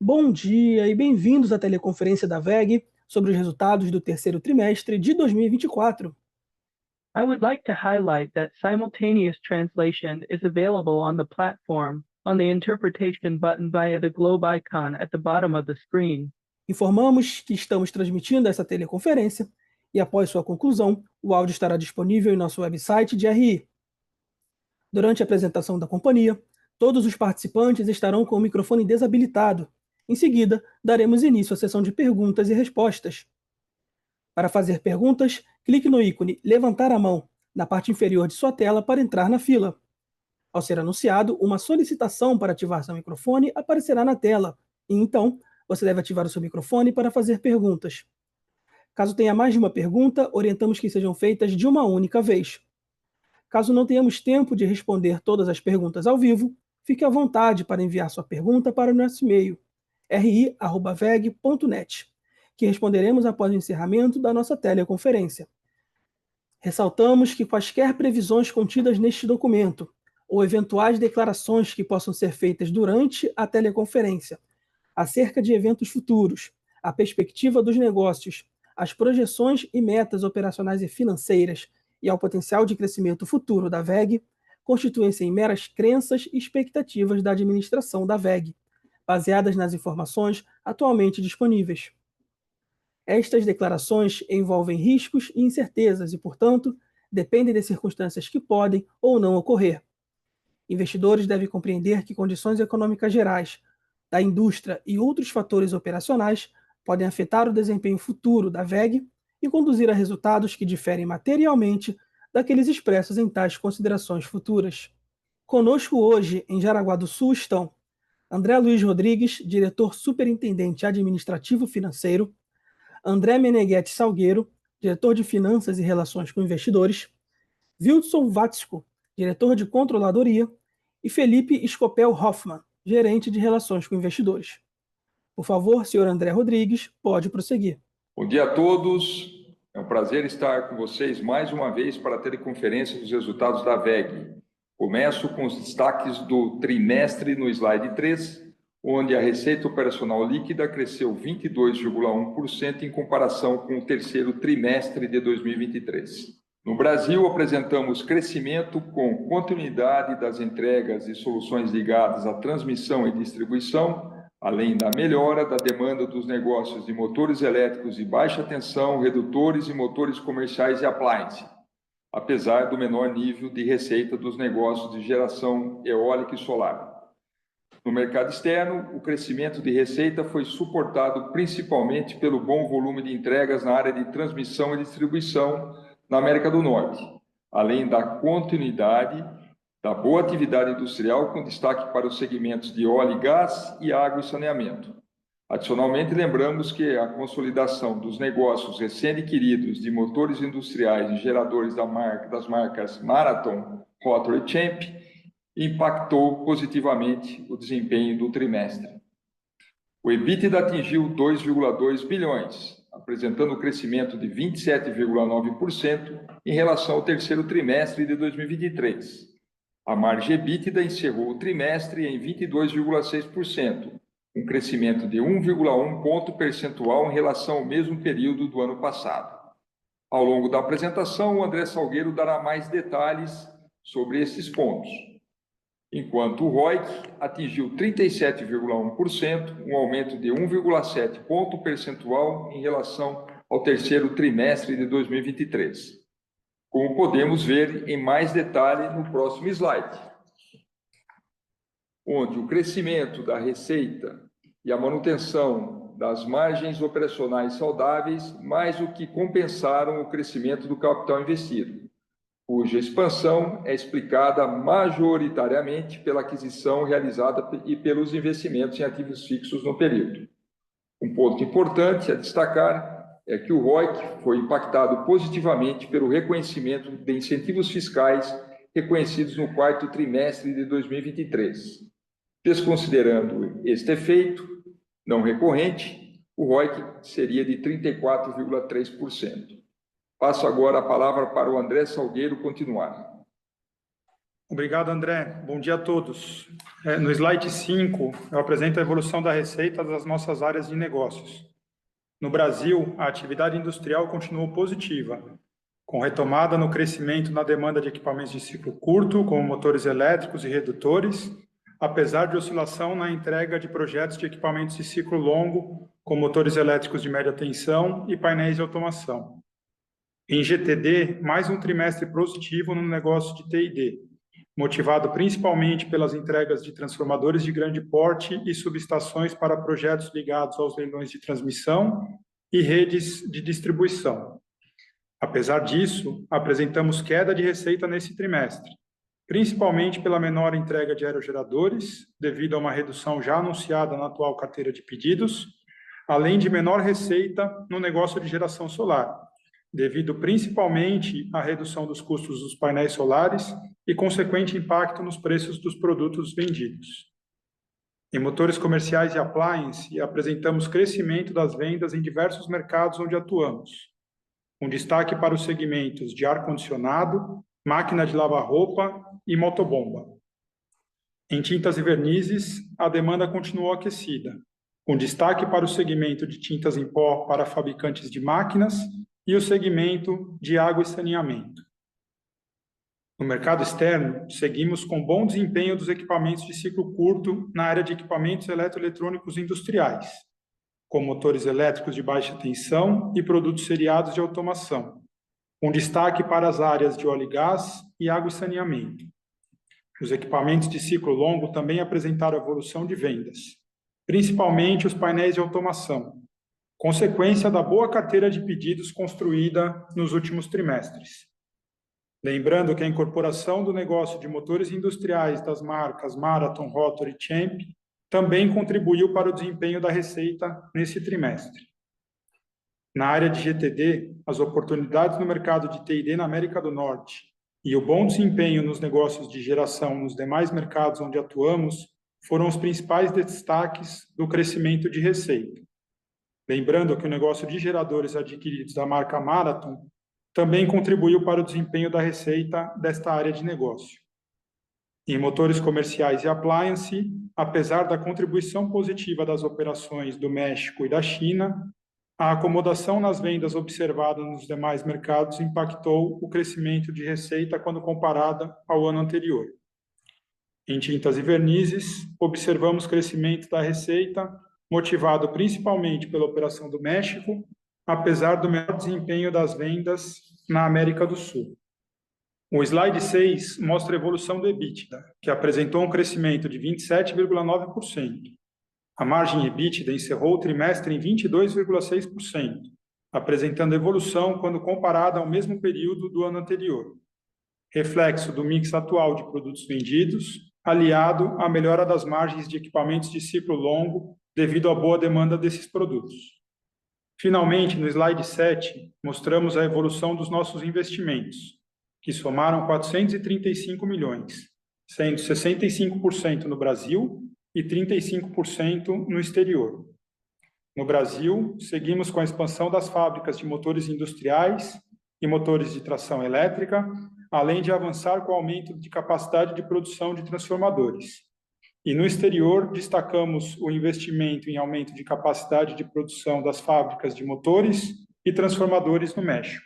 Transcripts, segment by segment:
Bom dia e bem-vindos à teleconferência da WEG sobre os resultados do terceiro trimestre de 2024. I would like to highlight that simultaneous translation is available on the platform on the interpretation button via the globe icon at the bottom of the screen. Informamos que estamos transmitindo essa teleconferência e, após sua conclusão, o áudio estará disponível em nosso website de RI. Durante a apresentação da companhia, todos os participantes estarão com o microfone desabilitado. Em seguida, daremos início à sessão de perguntas e respostas. Para fazer perguntas, clique no ícone Levantar a mão na parte inferior de sua tela para entrar na fila. Ao ser anunciado, uma solicitação para ativar seu microfone aparecerá na tela, e então você deve ativar o seu microfone para fazer perguntas. Caso tenha mais de uma pergunta, orientamos que sejam feitas de uma única vez. Caso não tenhamos tempo de responder todas as perguntas ao vivo, fique à vontade para enviar sua pergunta para o nosso e-mail, ri@veg.net, que responderemos após o encerramento da nossa teleconferência. Ressaltamos que quaisquer previsões contidas neste documento, ou eventuais declarações que possam ser feitas durante a teleconferência, acerca de eventos futuros, a perspectiva dos negócios, as projeções e metas operacionais e financeiras e ao potencial de crescimento futuro da WEG, constituem-se em meras crenças e expectativas da administração da WEG, baseadas nas informações atualmente disponíveis. Estas declarações envolvem riscos e incertezas e, portanto, dependem de circunstâncias que podem ou não ocorrer. Investidores devem compreender que condições econômicas gerais, da indústria e outros fatores operacionais podem afetar o desempenho futuro da WEG e conduzir a resultados que diferem materialmente daqueles expressos em tais considerações futuras. Conosco hoje, em Jaraguá do Sul, estão André Luiz Rodrigues, diretor superintendente administrativo financeiro, André Meneghetti Salgueiro, diretor de Finanças e Relações com Investidores, Wildson Watzko, diretor de Controladoria, e Felipe Scopel Hoffmann, gerente de Relações com Investidores. Por favor, senhor André Rodrigues, pode prosseguir. Bom dia a todos. É um prazer estar com vocês mais uma vez para a teleconferência dos resultados da WEG. Começo com os destaques do trimestre no slide 3, onde a receita operacional líquida cresceu 22,1% em comparação com o terceiro trimestre de 2023. No Brasil, apresentamos crescimento com continuidade das entregas e soluções ligadas à transmissão e distribuição, além da melhora da demanda dos negócios de motores elétricos de baixa tensão, redutores e motores comerciais e appliance, apesar do menor nível de receita dos negócios de geração eólica e solar. No mercado externo, o crescimento de receita foi suportado principalmente pelo bom volume de entregas na área de transmissão e distribuição na América do Norte, além da continuidade da boa atividade industrial, com destaque para os segmentos de óleo e gás e água e saneamento. Adicionalmente, lembramos que a consolidação dos negócios recém-adquiridos de motores industriais e geradores das marcas Marathon, Rotor e Champ impactou positivamente o desempenho do trimestre. O EBITDA atingiu 2,2 bilhões, apresentando um crescimento de 27,9% em relação ao terceiro trimestre de 2023. A margem EBITDA encerrou o trimestre em 22,6%, um crescimento de 1,1 ponto percentual em relação ao mesmo período do ano passado. Ao longo da apresentação, o André Salgueiro dará mais detalhes sobre esses pontos. Enquanto o ROIC atingiu 37,1%, um aumento de 1,7 ponto percentual em relação ao terceiro trimestre de 2023. Como podemos ver em mais detalhe no próximo slide, onde o crescimento da receita e a manutenção das margens operacionais saudáveis mais do que compensaram o crescimento do capital investido, cuja expansão é explicada majoritariamente pela aquisição realizada e pelos investimentos em ativos fixos no período. Um ponto importante a destacar é que o ROIC foi impactado positivamente pelo reconhecimento de incentivos fiscais reconhecidos no quarto trimestre de 2023. Desconsiderando este efeito não recorrente, o ROIC seria de 34,3%. Passo agora a palavra para o André Salgueiro continuar. Obrigado, André. Bom dia a todos. No slide 5, eu apresento a evolução da receita das nossas áreas de negócios. No Brasil, a atividade industrial continuou positiva, com retomada no crescimento na demanda de equipamentos de ciclo curto, como motores elétricos e redutores, apesar de oscilação na entrega de projetos de equipamentos de ciclo longo, com motores elétricos de média tensão e painéis de automação. Em GTD, mais um trimestre positivo no negócio de T&D, motivado principalmente pelas entregas de transformadores de grande porte e subestações para projetos ligados aos leilões de transmissão e redes de distribuição. Apesar disso, apresentamos queda de receita nesse trimestre, principalmente pela menor entrega de aerogeradores, devido a uma redução já anunciada na atual carteira de pedidos, além de menor receita no negócio de geração solar, devido principalmente à redução dos custos dos painéis solares e consequente impacto nos preços dos produtos vendidos. Em motores comerciais e appliance, apresentamos crescimento das vendas em diversos mercados onde atuamos, com destaque para os segmentos de ar-condicionado, máquina de lavar roupa e motobomba. Em tintas e vernizes, a demanda continuou aquecida, com destaque para o segmento de tintas em pó para fabricantes de máquinas e o segmento de água e saneamento. No mercado externo, seguimos com bom desempenho dos equipamentos de ciclo curto na área de equipamentos eletroeletrônicos industriais, com motores elétricos de baixa tensão e produtos seriados de automação, com destaque para as áreas de óleo e gás e água e saneamento. Os equipamentos de ciclo longo também apresentaram evolução de vendas, principalmente os painéis de automação, consequência da boa carteira de pedidos construída nos últimos trimestres. Lembrando que a incorporação do negócio de motores industriais das marcas Marathon, Rotor e Champ também contribuiu para o desempenho da receita nesse trimestre. Na área de GTD, as oportunidades no mercado de T&D na América do Norte e o bom desempenho nos negócios de geração nos demais mercados onde atuamos foram os principais destaques do crescimento de receita. Lembrando que o negócio de geradores adquiridos da marca Marathon também contribuiu para o desempenho da receita desta área de negócio. Em motores comerciais e appliance, apesar da contribuição positiva das operações do México e da China, a acomodação nas vendas observada nos demais mercados impactou o crescimento de receita quando comparada ao ano anterior. Em tintas e vernizes, observamos crescimento da receita, motivado principalmente pela operação do México, apesar do menor desempenho das vendas na América do Sul. O slide 6 mostra a evolução do EBITDA, que apresentou um crescimento de 27,9%. A margem EBITDA encerrou o trimestre em 22,6%, apresentando evolução quando comparada ao mesmo período do ano anterior. Reflexo do mix atual de produtos vendidos, aliado à melhora das margens de equipamentos de ciclo longo devido à boa demanda desses produtos. Finalmente, no slide 7, mostramos a evolução dos nossos investimentos, que somaram 435 milhões, sendo 65% no Brasil e 35% no exterior. No Brasil, seguimos com a expansão das fábricas de motores industriais e motores de tração elétrica, além de avançar com o aumento de capacidade de produção de transformadores. E no exterior, destacamos o investimento em aumento de capacidade de produção das fábricas de motores e transformadores no México.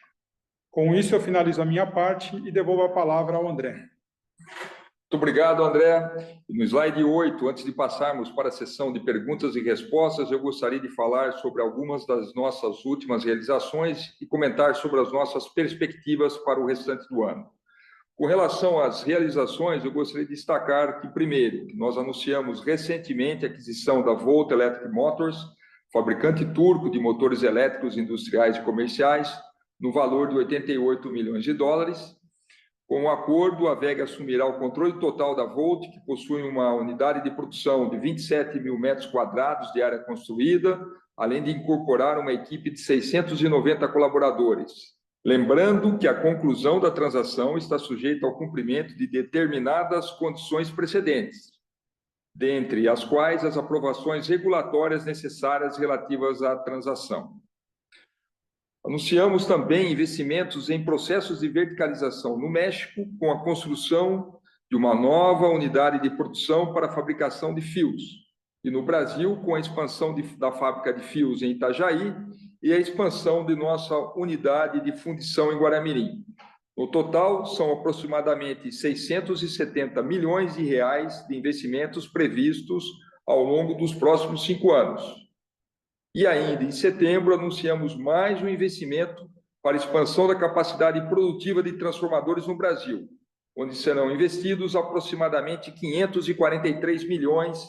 Com isso, eu finalizo a minha parte e devolvo a palavra ao André. Muito obrigado, André. No slide 8, antes de passarmos para a sessão de perguntas e respostas, eu gostaria de falar sobre algumas das nossas últimas realizações e comentar sobre as nossas perspectivas para o restante do ano. Com relação às realizações, eu gostaria de destacar que, primeiro, nós anunciamos recentemente a aquisição da Volt Electric Motors, fabricante turco de motores elétricos industriais e comerciais, no valor de 88 milhões de dólares. Com o acordo, a WEG assumirá o controle total da Volt, que possui uma unidade de produção de 27 mil metros quadrados de área construída, além de incorporar uma equipe de 690 colaboradores. Lembrando que a conclusão da transação está sujeita ao cumprimento de determinadas condições precedentes, dentre as quais as aprovações regulatórias necessárias relativas à transação. Anunciamos também investimentos em processos de verticalização no México, com a construção de uma nova unidade de produção para a fabricação de fios. E no Brasil, com a expansão da fábrica de fios em Itajaí e a expansão de nossa unidade de fundição em Guaramirim. No total, são aproximadamente 670 milhões de reais de investimentos previstos ao longo dos próximos 5 anos. E ainda, em setembro, anunciamos mais um investimento para a expansão da capacidade produtiva de transformadores no Brasil, onde serão investidos aproximadamente 543 milhões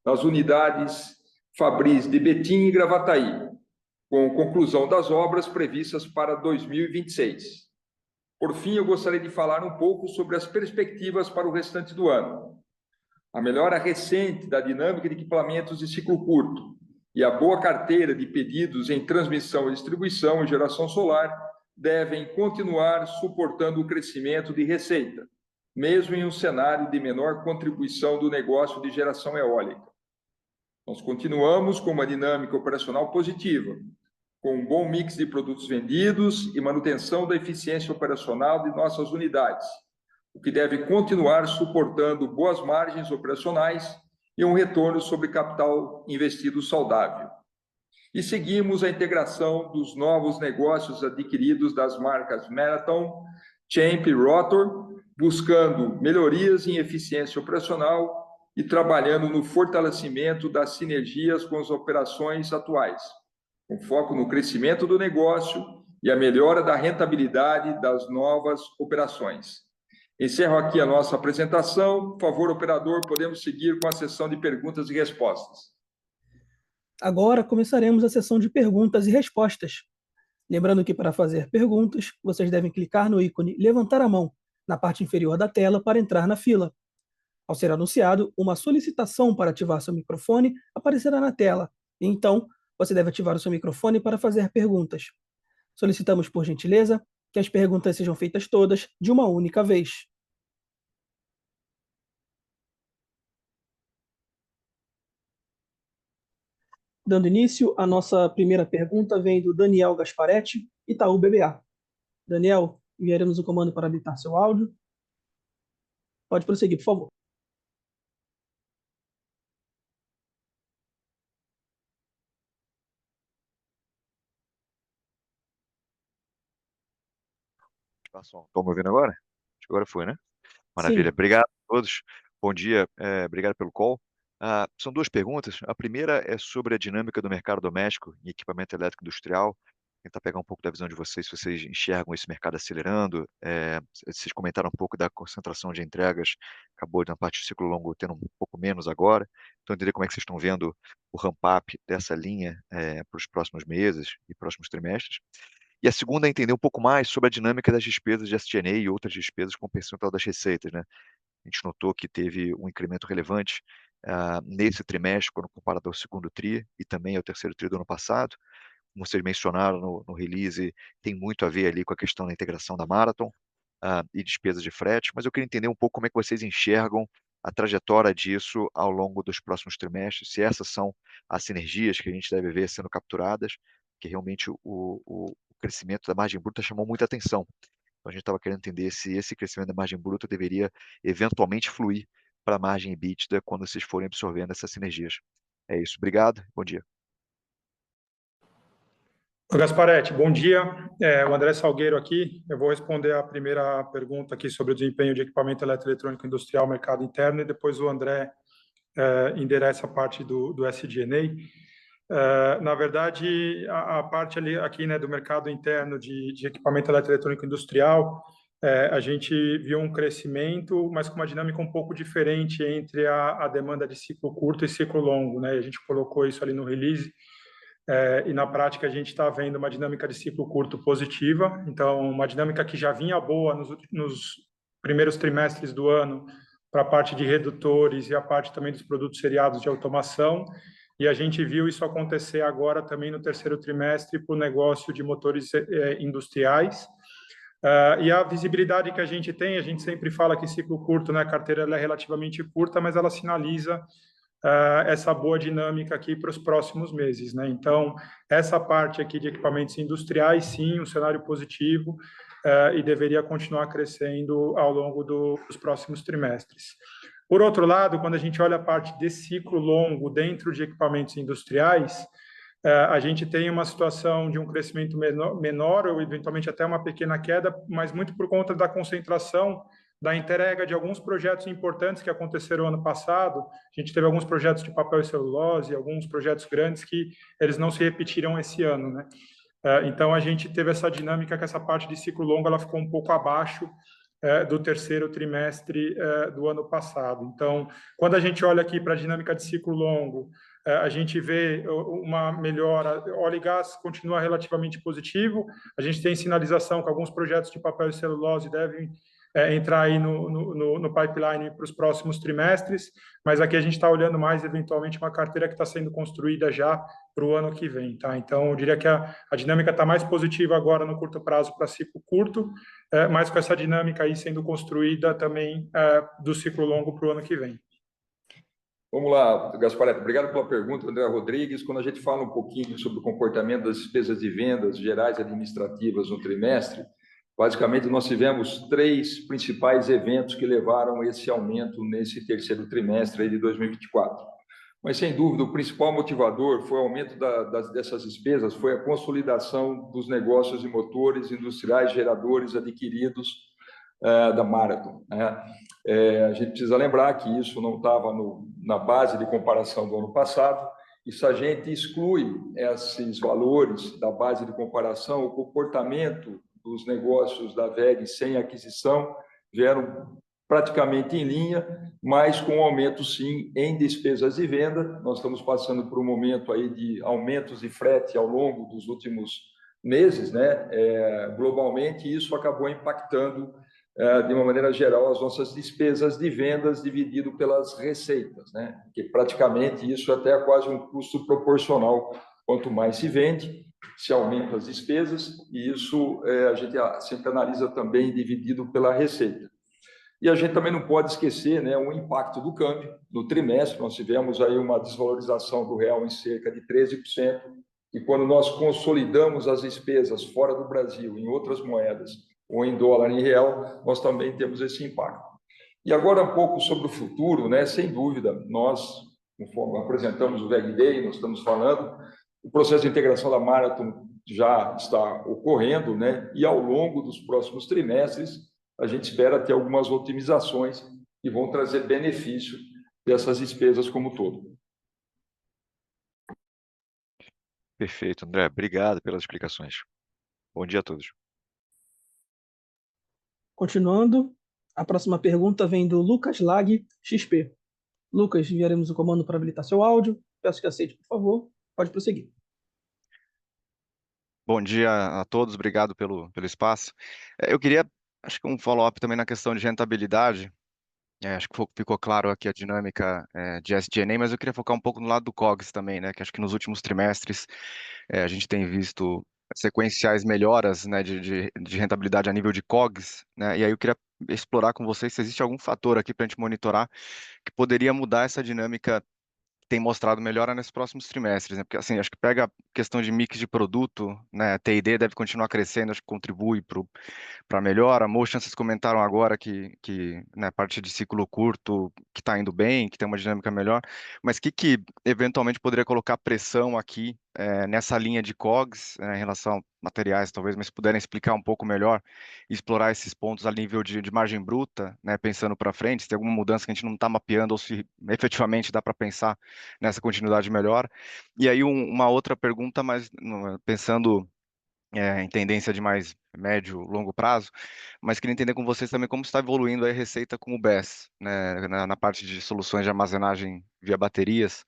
nas unidades Fabris de Betim e Gravataí, com conclusão das obras previstas para 2026. Por fim, eu gostaria de falar um pouco sobre as perspectivas para o restante do ano. A melhora recente da dinâmica de equipamentos de ciclo curto e a boa carteira de pedidos em transmissão e distribuição e geração solar devem continuar suportando o crescimento de receita, mesmo em um cenário de menor contribuição do negócio de geração eólica. Nós continuamos com uma dinâmica operacional positiva, com um bom mix de produtos vendidos e manutenção da eficiência operacional de nossas unidades, o que deve continuar suportando boas margens operacionais e um retorno sobre capital investido saudável. E seguimos a integração dos novos negócios adquiridos das marcas Marathon, Champ e Rotor, buscando melhorias em eficiência operacional e trabalhando no fortalecimento das sinergias com as operações atuais, com foco no crescimento do negócio e a melhora da rentabilidade das novas operações. Encerro aqui a nossa apresentação. Por favor, operador, podemos seguir com a sessão de perguntas e respostas. Agora começaremos a sessão de perguntas e respostas. Lembrando que para fazer perguntas, vocês devem clicar no ícone levantar a mão na parte inferior da tela para entrar na fila. Ao ser anunciado, uma solicitação para ativar seu microfone aparecerá na tela. E então, você deve ativar o seu microfone para fazer perguntas. Solicitamos, por gentileza, que as perguntas sejam feitas todas de uma única vez. Dando início, a nossa primeira pergunta vem do Daniel Gasparetti, Itaú BBA. Daniel, enviaremos o comando para habilitar seu áudio. Pode prosseguir, por favor. Estão me ouvindo agora? Acho que agora foi, né? Maravilha. Sim. Obrigado a todos. Bom dia. Obrigado pelo call. São duas perguntas. A primeira é sobre a dinâmica do mercado doméstico em equipamento elétrico industrial. Tentar pegar um pouco da visão de vocês, se vocês enxergam esse mercado acelerando. Vocês comentaram um pouco da concentração de entregas, acabou na parte do ciclo longo tendo um pouco menos agora. Então, entender como é que vocês estão vendo o ramp-up dessa linha para os próximos meses e próximos trimestres. E a segunda é entender um pouco mais sobre a dinâmica das despesas de SG&A e outras despesas com percentual das receitas, né? A gente notou que teve um incremento relevante nesse trimestre, quando comparado ao segundo TRI e também ao terceiro TRI do ano passado. Como vocês mencionaram no release, tem muito a ver ali com a questão da integração da Marathon e despesas de frete, mas eu queria entender um pouco como é que vocês enxergam a trajetória disso ao longo dos próximos trimestres, se essas são as sinergias que a gente deve ver sendo capturadas, que realmente o crescimento da margem bruta chamou muita atenção. Então, a gente estava querendo entender se esse crescimento da margem bruta deveria eventualmente fluir para a margem EBITDA quando vocês forem absorvendo essas sinergias. É isso. Obrigado. Bom dia. Gasparetti, bom dia. O André Salgueiro aqui. Eu vou responder a primeira pergunta aqui sobre o desempenho de equipamento eletroeletrônico industrial, mercado interno, e depois o André endereça a parte do SG&A. Na verdade, a parte ali, aqui, né, do mercado interno de equipamento eletroeletrônico industrial, a gente viu um crescimento, mas com uma dinâmica um pouco diferente entre a demanda de ciclo curto e ciclo longo, né? A gente colocou isso ali no release, e na prática a gente está vendo uma dinâmica de ciclo curto positiva, então uma dinâmica que já vinha boa nos primeiros trimestres do ano para a parte de redutores e a parte também dos produtos seriados de automação. E a gente viu isso acontecer agora também no terceiro trimestre para o negócio de motores industriais. E a visibilidade que a gente tem, a gente sempre fala que ciclo curto, né, a carteira ela é relativamente curta, mas ela sinaliza essa boa dinâmica aqui para os próximos meses, né? Então, essa parte aqui de equipamentos industriais, sim, um cenário positivo. e deveria continuar crescendo ao longo dos próximos trimestres. Por outro lado, quando a gente olha a parte de ciclo longo dentro de equipamentos industriais, a gente tem uma situação de um crescimento menor ou eventualmente até uma pequena queda, mas muito por conta da concentração da entrega de alguns projetos importantes que aconteceram ano passado. A gente teve alguns projetos de papel e celulose, alguns projetos grandes que eles não se repetiram esse ano, né? Então, a gente teve essa dinâmica que essa parte de ciclo longo ela ficou um pouco abaixo do terceiro trimestre do ano passado. Então, quando a gente olha aqui para a dinâmica de ciclo longo, a gente vê uma melhora. Óleo e gás continua relativamente positivo. A gente tem sinalização que alguns projetos de papel e celulose devem entrar aí no pipeline para os próximos trimestres, mas aqui a gente está olhando mais, eventualmente, uma carteira que está sendo construída já para o ano que vem. Tá? Então, eu diria que a dinâmica está mais positiva agora no curto prazo para ciclo curto, mas com essa dinâmica aí sendo construída também do ciclo longo para o ano que vem. Vamos lá, Gaspareto, obrigado pela pergunta, André Rodrigues. Quando a gente fala um pouquinho sobre o comportamento das despesas de vendas gerais administrativas no trimestre, basicamente nós tivemos 3 principais eventos que levaram esse aumento nesse terceiro trimestre de 2024. Mas, sem dúvida, o principal motivador foi o aumento dessas despesas, foi a consolidação dos negócios de motores industriais geradores adquiridos da Marathon. A gente precisa lembrar que isso não estava na base de comparação do ano passado, e se a gente exclui esses valores da base de comparação, o comportamento dos negócios da WEG sem aquisição vieram praticamente em linha, mas com aumento, sim, em despesas de venda. Nós estamos passando por um momento aí de aumentos de frete ao longo dos últimos meses, né? Globalmente, e isso acabou impactando de uma maneira geral, as nossas despesas de vendas dividido pelas receitas, né? Que praticamente isso até é quase um custo proporcional. Quanto mais se vende, se aumenta as despesas, e isso a gente sempre analisa também dividido pela receita. E a gente também não pode esquecer, né, o impacto do câmbio. No trimestre, nós tivemos aí uma desvalorização do real em cerca de 13%, e quando nós consolidamos as despesas fora do Brasil, em outras moedas, ou em dólar, em real, nós também temos esse impacto. E agora um pouco sobre o futuro, né? Sem dúvida, nós, conforme apresentamos o WEG Day, nós estamos falando, o processo de integração da Marathon já está ocorrendo, né? E ao longo dos próximos trimestres, a gente espera ter algumas otimizações que vão trazer benefício dessas despesas como um todo. Perfeito, André. Obrigado pelas explicações. Bom dia a todos. Continuando, a próxima pergunta vem do Lucas Lag, XP. Lucas, enviaremos o comando para habilitar seu áudio. Peço que aceite, por favor. Pode prosseguir. Bom dia a todos, obrigado pelo espaço. Eu queria, acho que um follow-up também na questão de rentabilidade. Acho que ficou claro aqui a dinâmica de SG&A, mas eu queria focar um pouco no lado do COGS também, né? Que acho que nos últimos trimestres a gente tem visto sequenciais melhoras, né, de rentabilidade a nível de COGS, né? E aí eu queria explorar com vocês se existe algum fator aqui para a gente monitorar que poderia mudar essa dinâmica tem mostrado melhora nesses próximos trimestres, né? Porque assim, acho que pega a questão de mix de produto, né? T&D deve continuar crescendo, acho que contribui para melhora. Motion, vocês comentaram agora que né, a parte de ciclo curto que está indo bem, que tem uma dinâmica melhor, mas que eventualmente poderia colocar pressão aqui nessa linha de COGS, em relação a materiais, talvez, mas se puderem explicar um pouco melhor e explorar esses pontos a nível de margem bruta, né, pensando para frente, se tem alguma mudança que a gente não está mapeando ou se efetivamente dá para pensar nessa continuidade melhor. E aí uma outra pergunta, mas pensando em tendência de mais médio, longo prazo, mas queria entender com vocês também como está evoluindo a receita com o BESS, né, na parte de soluções de armazenagem via baterias,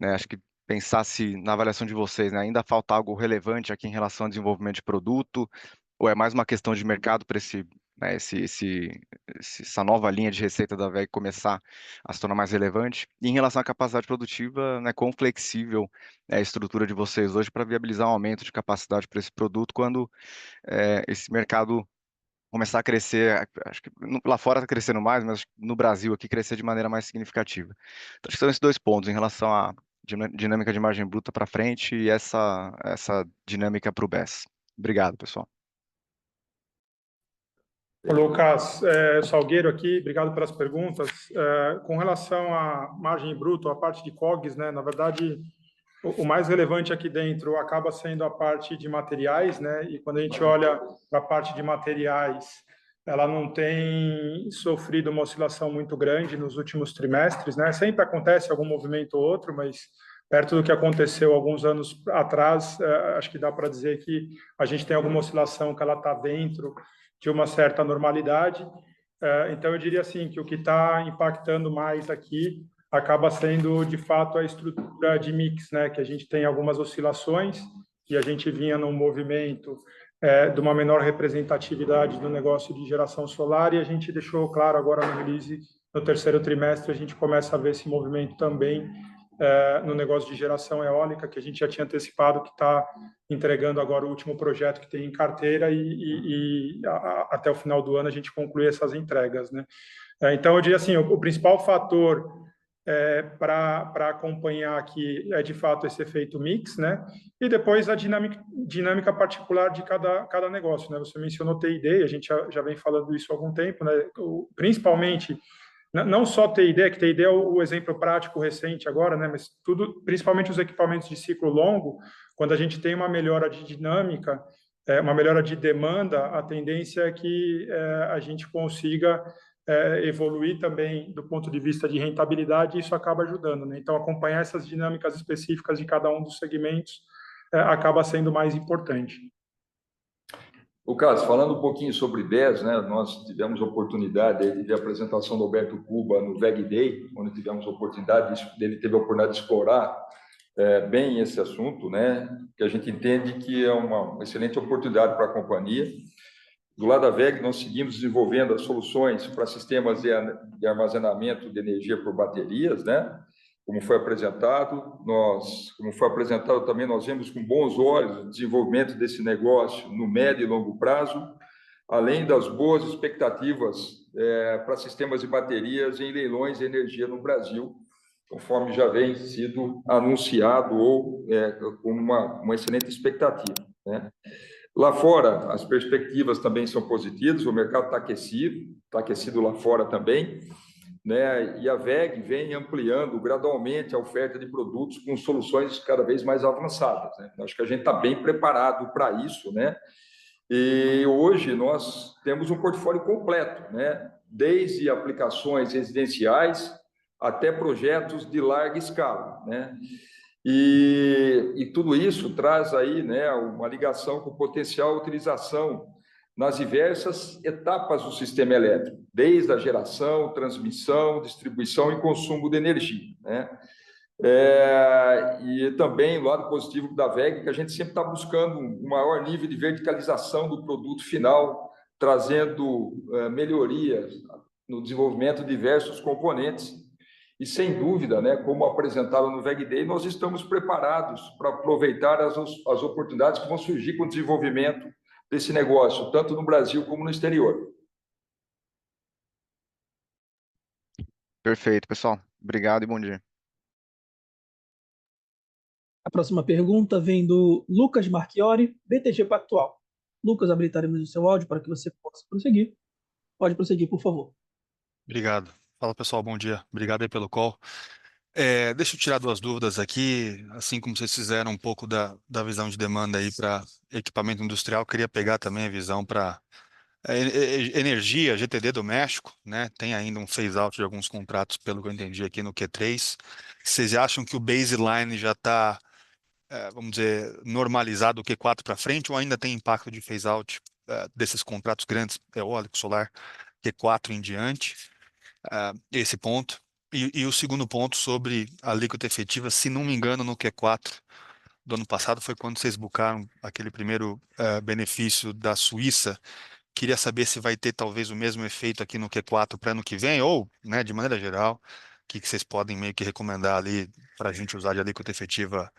né, acho que pensar se na avaliação de vocês, né, ainda falta algo relevante aqui em relação ao desenvolvimento de produto, ou é mais uma questão de mercado para né, essa nova linha de receita da WEG começar a se tornar mais relevante? E em relação à capacidade produtiva, né, quão flexível é a estrutura de vocês hoje para viabilizar um aumento de capacidade para esse produto quando esse mercado começar a crescer, acho que lá fora está crescendo mais, mas no Brasil aqui crescer de maneira mais significativa. Então, acho que são esses 2 pontos em relação à dinâmica de margem bruta para frente e essa dinâmica para o BES. Obrigado, pessoal. Lucas, Salgueiro aqui, obrigado pelas perguntas. Com relação à margem bruta, a parte de COGS, né, na verdade, o mais relevante aqui dentro acaba sendo a parte de materiais, né, e quando a gente olha para a parte de materiais, ela não tem sofrido uma oscilação muito grande nos últimos trimestres, né, sempre acontece algum movimento ou outro, mas perto do que aconteceu alguns anos atrás, acho que dá para dizer que a gente tem alguma oscilação que ela está dentro de uma certa normalidade. Então, eu diria assim, que o que está impactando mais aqui acaba sendo, de fato, a estrutura de mix, né? Que a gente tem algumas oscilações e a gente vinha num movimento de uma menor representatividade do negócio de geração solar e a gente deixou claro agora no release, no terceiro trimestre, a gente começa a ver esse movimento também no negócio de geração eólica, que a gente já tinha antecipado, que está entregando agora o último projeto que tem em carteira e até o final do ano a gente conclui essas entregas, né? Então, eu diria assim, o principal fator para acompanhar aqui é, de fato, esse efeito mix, né? E depois a dinâmica particular de cada negócio, né? Você mencionou T&D, a gente já vem falando isso há algum tempo, né? Principalmente, não só T&D, que T&D é o exemplo prático recente agora, né? Mas tudo, principalmente os equipamentos de ciclo longo, quando a gente tem uma melhora de dinâmica, uma melhora de demanda, a tendência é que a gente consiga evoluir também do ponto de vista de rentabilidade, e isso acaba ajudando, né? Então, acompanhar essas dinâmicas específicas de cada um dos segmentos acaba sendo mais importante. Lucas, falando um pouquinho sobre BES, né, nós tivemos a oportunidade de ver a apresentação do Alberto Cuba no VEG Day, onde tivemos a oportunidade, ele teve a oportunidade de explorar bem esse assunto, né, que a gente entende que é uma excelente oportunidade para a companhia. Do lado da VEG, nós seguimos desenvolvendo as soluções para sistemas de armazenamento de energia por baterias, né, como foi apresentado também, nós vemos com bons olhos o desenvolvimento desse negócio no médio e longo prazo, além das boas expectativas para sistemas de baterias em leilões de energia no Brasil, conforme já vem sido anunciado ou com uma excelente expectativa, né? Lá fora, as perspectivas também são positivas, o mercado está aquecido lá fora também, né? E a VEG vem ampliando gradualmente a oferta de produtos com soluções cada vez mais avançadas, né? Acho que a gente está bem preparado para isso, né? E hoje nós temos um portfólio completo, né? Desde aplicações residenciais até projetos de larga escala, né? E tudo isso traz aí, né, uma ligação com potencial utilização nas diversas etapas do sistema elétrico, desde a geração, transmissão, distribuição e consumo de energia, né? E também o lado positivo da VEG, que a gente sempre está buscando um maior nível de verticalização do produto final, trazendo melhorias no desenvolvimento de diversos componentes. E, sem dúvida, né, como apresentado no VEG Day, nós estamos preparados para aproveitar as oportunidades que vão surgir com o desenvolvimento desse negócio, tanto no Brasil como no exterior. Perfeito, pessoal. Obrigado e bom dia. A próxima pergunta vem do Lucas Marchiori, BTG Pactual. Lucas, habilitaremos o seu áudio para que você possa prosseguir. Pode prosseguir, por favor. Obrigado. Fala, pessoal, bom dia. Obrigado aí pelo call. Deixa eu tirar duas dúvidas aqui, assim como vocês fizeram um pouco da visão de demanda aí para equipamento industrial, queria pegar também a visão para energia, GTD doméstico, né? Tem ainda um phase-out de alguns contratos, pelo que eu entendi aqui no Q3. Vocês acham que o baseline já está, vamos dizer, normalizado o Q4 para frente, ou ainda tem impacto de phase-out desses contratos grandes, eólico, solar, Q4 em diante? Esse ponto. E o segundo ponto sobre a alíquota efetiva, se não me engano, no Q4 do ano passado foi quando vocês buscaram aquele primeiro benefício da Suíça. Queria saber se vai ter talvez o mesmo efeito aqui no Q4 para ano que vem, ou, né, de maneira geral, o que vocês podem meio que recomendar ali para a gente usar de alíquota efetiva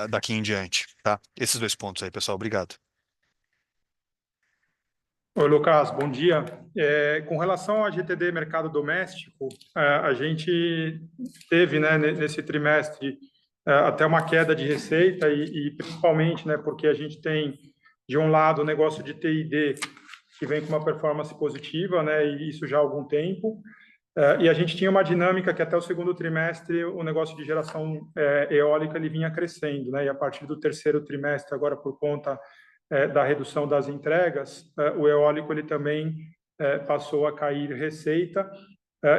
daqui em diante, tá? Esses dois pontos aí, pessoal. Obrigado. Oi, Lucas, bom dia. Com relação ao GTD mercado doméstico, a gente teve, né, nesse trimestre até uma queda de receita e principalmente, né, porque a gente tem, de um lado, o negócio de T&D que vem com uma performance positiva, né, e isso já há algum tempo. E a gente tinha uma dinâmica que até o segundo trimestre o negócio de geração eólica ele vinha crescendo, né, e a partir do terceiro trimestre, agora por conta da redução das entregas, o eólico ele também passou a cair receita,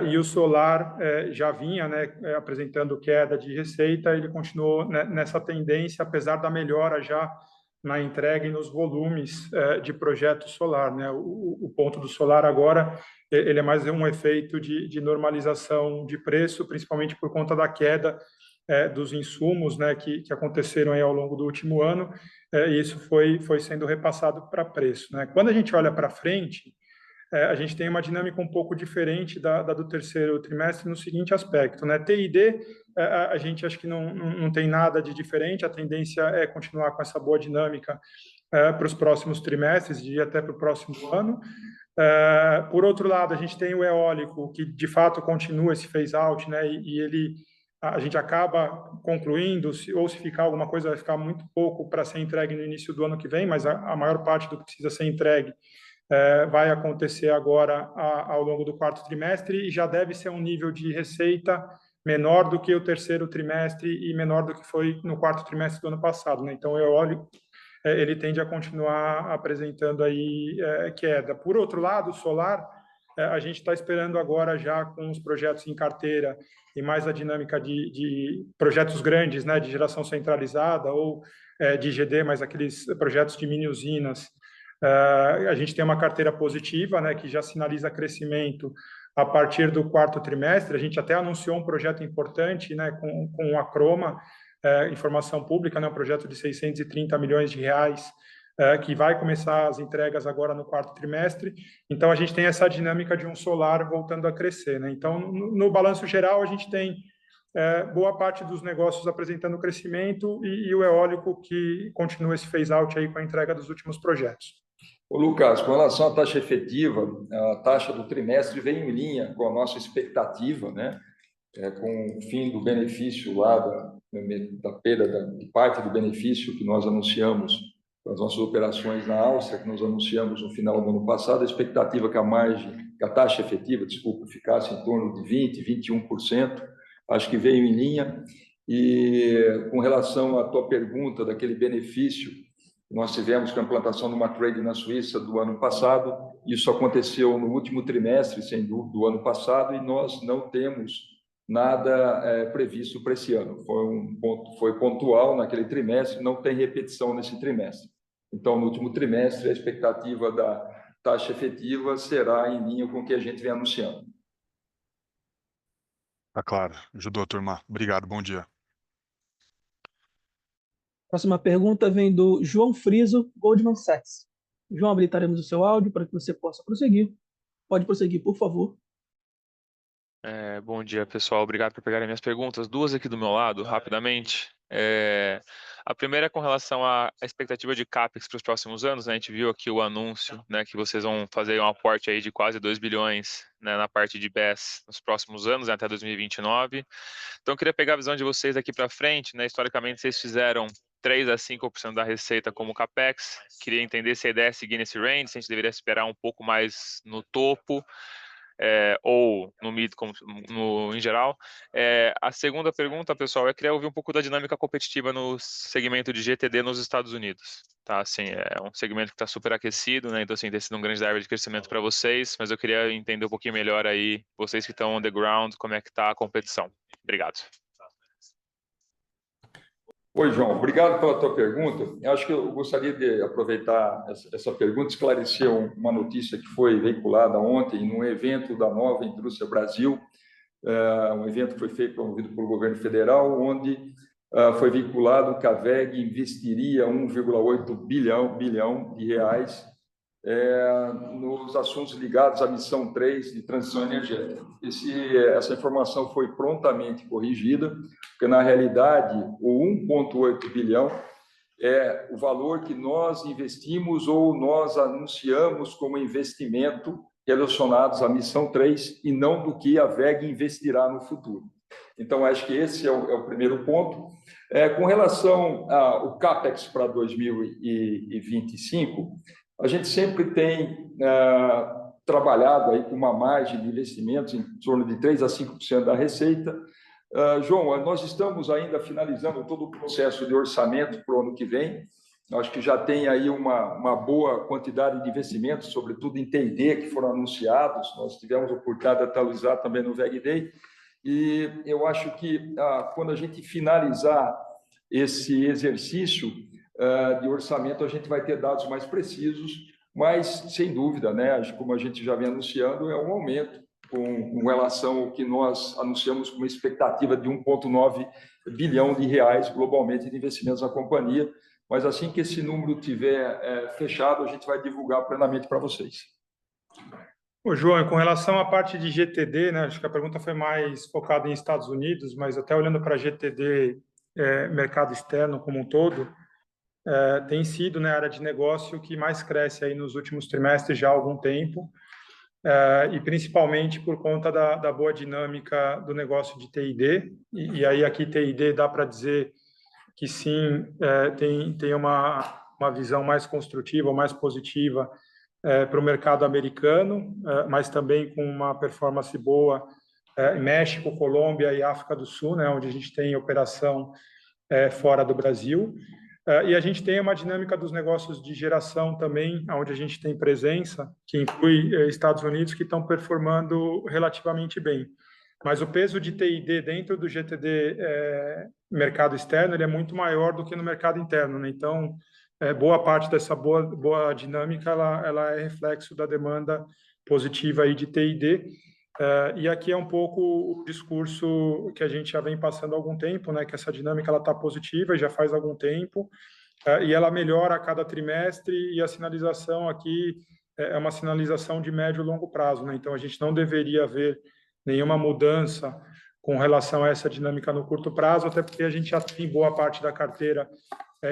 e o solar já vinha, né, apresentando queda de receita, ele continuou, né, nessa tendência, apesar da melhora já na entrega e nos volumes de projeto solar, né? O ponto do solar agora ele é mais um efeito de normalização de preço, principalmente por conta da queda dos insumos, né, que aconteceram aí ao longo do último ano, e isso foi sendo repassado para preço, né? Quando a gente olha para frente, a gente tem uma dinâmica um pouco diferente da do terceiro trimestre no seguinte aspecto, né? T&D, a gente acha que não tem nada de diferente, a tendência é continuar com essa boa dinâmica para os próximos trimestres e até para o próximo ano. Por outro lado, a gente tem o eólico, que de fato continua esse phase-out, né? E a gente acaba concluindo, ou se ficar alguma coisa, vai ficar muito pouco para ser entregue no início do ano que vem, mas a maior parte do que precisa ser entregue vai acontecer agora ao longo do quarto trimestre e já deve ser um nível de receita menor do que o terceiro trimestre e menor do que foi no quarto trimestre do ano passado, né? Então, o eólico ele tende a continuar apresentando aí queda. Por outro lado, o solar, a gente está esperando agora já com os projetos em carteira e mais a dinâmica de projetos grandes, né, de geração centralizada ou de IGD, mas aqueles projetos de mini usinas. A gente tem uma carteira positiva, né, que já sinaliza crescimento a partir do quarto trimestre. A gente até anunciou um projeto importante, né, com a Croma, informação pública, né, um projeto de 630 milhões de reais, que vai começar as entregas agora no quarto trimestre. Então, a gente tem essa dinâmica de um solar voltando a crescer, né? Então, no balanço geral, a gente tem boa parte dos negócios apresentando crescimento e o eólico que continua esse phase-out aí com a entrega dos últimos projetos. Ô, Lucas, com relação à taxa efetiva, a taxa do trimestre vem em linha com a nossa expectativa, né? Com o fim do benefício lá da perda de parte do benefício que nós anunciamos para as nossas operações na Áustria, que nós anunciamos no final do ano passado, a expectativa que a taxa efetiva, desculpa, ficasse em torno de 20%, 21%, acho que veio em linha. E com relação à tua pergunta daquele benefício, nós tivemos com a implantação de uma trade na Suíça do ano passado, isso aconteceu no último trimestre, sem dúvida, do ano passado, e nós não temos nada previsto para esse ano. Foi pontual naquele trimestre, não tem repetição nesse trimestre. Então, no último trimestre, a expectativa da taxa efetiva será em linha com o que a gente vem anunciando. Tá claro. Ajudou, turma. Obrigado, bom dia. Próxima pergunta vem do João Friso, Goldman Sachs. João, habilitaremos o seu áudio para que você possa prosseguir. Pode prosseguir, por favor. Bom dia, pessoal. Obrigado por pegarem minhas perguntas. Duas aqui do meu lado, rapidamente. A primeira é com relação à expectativa de CAPEX para os próximos anos, né? A gente viu aqui o anúncio, né, que vocês vão fazer um aporte aí de quase 2 bilhões, né, na parte de BES nos próximos anos, né, até 2029. Então, eu queria pegar a visão de vocês daqui para frente, né? Historicamente, vocês fizeram 3 a 5% da receita como CAPEX. Queria entender se a ideia é seguir nesse range, se a gente deveria esperar um pouco mais no topo, ou no mid em geral. A segunda pergunta, pessoal, queria ouvir um pouco da dinâmica competitiva no segmento de GTD nos Estados Unidos. Tá, assim, é um segmento que está super aquecido, né? Então, assim, tem sido um grande driver de crescimento para vocês, mas eu queria entender um pouquinho melhor aí, vocês que estão on the ground, como é que está a competição. Obrigado. Oi, João, obrigado pela tua pergunta. Eu acho que eu gostaria de aproveitar essa pergunta, esclarecer uma notícia que foi veiculada ontem num evento da Nova Indústria Brasil, um evento que foi feito, promovido pelo governo federal, onde foi vinculado que a WEG investiria 1,8 bilhão de reais nos assuntos ligados à missão 3 de transição energética. Essa informação foi prontamente corrigida, porque, na realidade, o 1,8 bilhão é o valor que nós investimos ou nós anunciamos como investimento relacionados à missão 3 e não do que a WEG investirá no futuro. Então, acho que esse é o primeiro ponto. Com relação ao CAPEX para 2025, A gente sempre tem trabalhado aí com uma margem de investimentos em torno de 3 a 5% da receita. João, nós estamos ainda finalizando todo o processo de orçamento para o ano que vem. Acho que já tem aí uma boa quantidade de investimentos, sobretudo em T&D, que foram anunciados. Nós tivemos a oportunidade de atualizar também no VEG Day. E eu acho que quando a gente finalizar esse exercício de orçamento, a gente vai ter dados mais precisos, mas, sem dúvida, né, como a gente já vem anunciando, é um aumento com relação ao que nós anunciamos com uma expectativa de 1,9 bilhão de reais globalmente de investimentos na companhia. Mas assim que esse número tiver fechado, a gente vai divulgar plenamente para vocês. Ô, João, com relação à parte de GTD, né, acho que a pergunta foi mais focada em Estados Unidos, mas até olhando para GTD, mercado externo como um todo, tem sido, né, a área de negócio que mais cresce aí nos últimos trimestres já há algum tempo, e principalmente por conta da boa dinâmica do negócio de T&D, e aí aqui T&D dá para dizer que sim, tem uma visão mais construtiva, mais positiva para o mercado americano, mas também com uma performance boa em México, Colômbia e África do Sul, né, onde a gente tem operação fora do Brasil. E a gente tem uma dinâmica dos negócios de geração também, onde a gente tem presença, que inclui Estados Unidos, que estão performando relativamente bem. Mas o peso de T&D dentro do GTD mercado externo ele é muito maior do que no mercado interno, né? Então, boa parte dessa boa dinâmica ela é reflexo da demanda positiva aí de T&D. E aqui é um pouco o discurso que a gente já vem passando há algum tempo, né? Que essa dinâmica ela está positiva e já faz algum tempo, e ela melhora a cada trimestre, e a sinalização aqui é uma sinalização de médio e longo prazo, né? Então, a gente não deveria ver nenhuma mudança com relação a essa dinâmica no curto prazo, até porque a gente já tem boa parte da carteira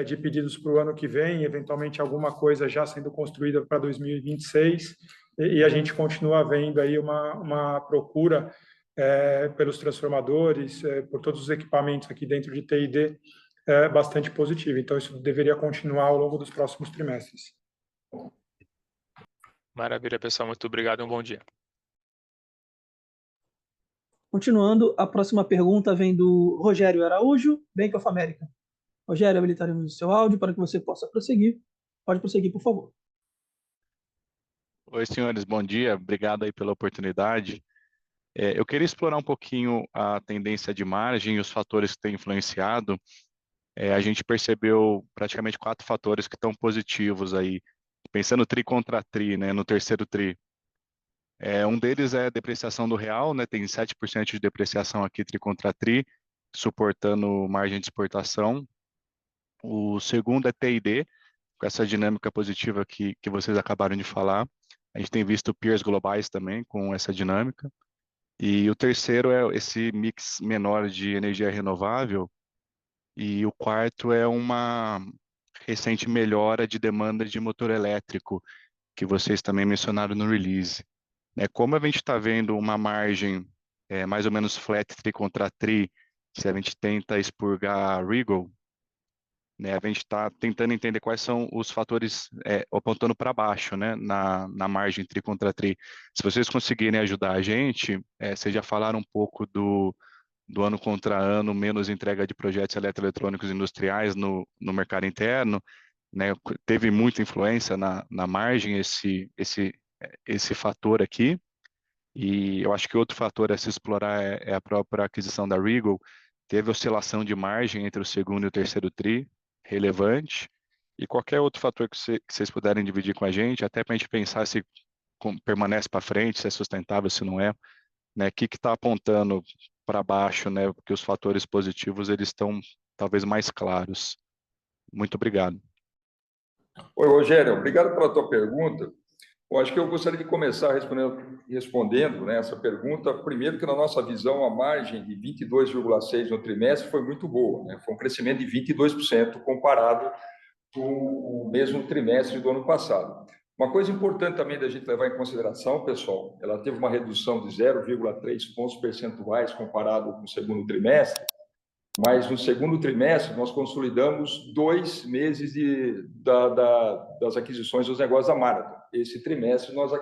de pedidos para o ano que vem, eventualmente alguma coisa já sendo construída para 2026, e a gente continua vendo aí uma procura pelos transformadores, por todos os equipamentos aqui dentro de T&D, bastante positiva. Então, isso deveria continuar ao longo dos próximos trimestres. Maravilha, pessoal. Muito obrigado e um bom dia. Continuando, a próxima pergunta vem do Rogério Araújo, Bank of America. Rogério, habilitaremos o seu áudio para que você possa prosseguir. Pode prosseguir, por favor. Oi, senhores, bom dia. Obrigado aí pela oportunidade. Eu queria explorar um pouquinho a tendência de margem e os fatores que têm influenciado. A gente percebeu praticamente 4 fatores que estão positivos aí, pensando tri contra tri, né, no terceiro tri. Um deles é a depreciação do real, né, tem 7% de depreciação aqui tri contra tri, suportando margem de exportação. O segundo é T&D, com essa dinâmica positiva que vocês acabaram de falar. A gente tem visto peers globais também com essa dinâmica. E o terceiro é esse mix menor de energia renovável. E o quarto é uma recente melhora de demanda de motor elétrico, que vocês também mencionaram no release. Como a gente está vendo uma margem mais ou menos flat tri contra tri, se a gente tenta expurgar a Regal, né, a gente está tentando entender quais são os fatores apontando para baixo, né, na margem tri contra tri. Se vocês conseguirem ajudar a gente, vocês já falaram um pouco do ano contra ano, menos entrega de projetos eletroeletrônicos industriais no mercado interno, né, teve muita influência na margem esse fator aqui. E eu acho que outro fator a se explorar é a própria aquisição da Regal. Teve oscilação de margem entre o segundo e o terceiro tri, relevante, e qualquer outro fator que vocês puderem dividir com a gente, até para a gente pensar se permanece para frente, se é sustentável, se não é, né? O que está apontando para baixo, né? Porque os fatores positivos eles estão talvez mais claros. Muito obrigado. Oi, Rogério, obrigado pela tua pergunta. Bom, acho que eu gostaria de começar respondendo, né, essa pergunta. Primeiro, que na nossa visão, a margem de 22,6% no trimestre foi muito boa, né? Foi um crescimento de 22% comparado com o mesmo trimestre do ano passado. Uma coisa importante também da gente levar em consideração, pessoal, ela teve uma redução de 0,3 pontos percentuais comparado com o segundo trimestre, mas no segundo trimestre nós consolidamos 2 meses das aquisições dos negócios da Marathon. Esse trimestre nós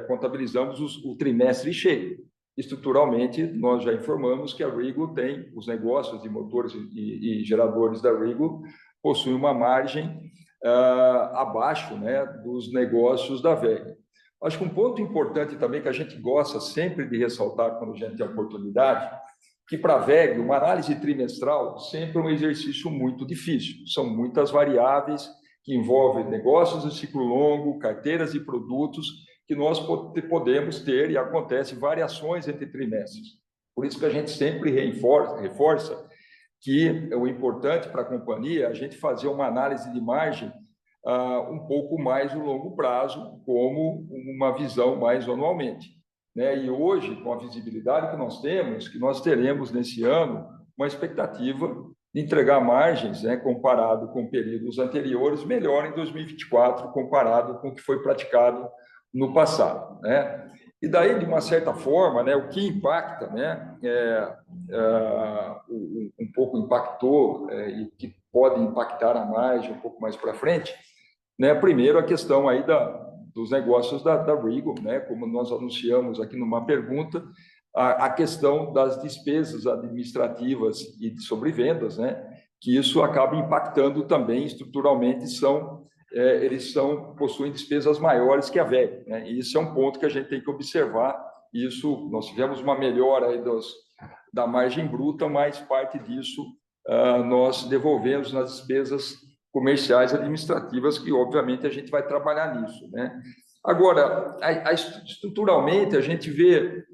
contabilizamos o trimestre cheio. Estruturalmente, nós já informamos que a Regal tem os negócios de motores e geradores da Regal possuem uma margem abaixo, né, dos negócios da WEG. Acho que um ponto importante também que a gente gosta sempre de ressaltar quando a gente tem a oportunidade, que para a WEG, uma análise trimestral sempre é um exercício muito difícil. São muitas variáveis que envolvem negócios de ciclo longo, carteiras de produtos, que nós podemos ter e acontecem variações entre trimestres. Por isso que a gente sempre reforça que o importante para a companhia é a gente fazer uma análise de margem um pouco mais no longo prazo, como uma visão mais anualmente, né? E hoje, com a visibilidade que nós teremos nesse ano uma expectativa de entregar margens, né, comparado com períodos anteriores, melhor em 2024, comparado com o que foi praticado no passado, né? E daí, de uma certa forma, né, o que impacta, né, um pouco impactou e que pode impactar a margem um pouco mais para frente, né? Primeiro, a questão aí dos negócios da Regal, né? Como nós anunciamos aqui numa pergunta, a questão das despesas administrativas e de sobrevendas, né? Que isso acaba impactando também estruturalmente, eles possuem despesas maiores que a WEG, né? E isso é um ponto que a gente tem que observar. Isso, nós tivemos uma melhora aí da margem bruta, mas parte disso nós devolvemos nas despesas comerciais administrativas, que obviamente a gente vai trabalhar nisso, né? Agora, estruturalmente, a gente vê,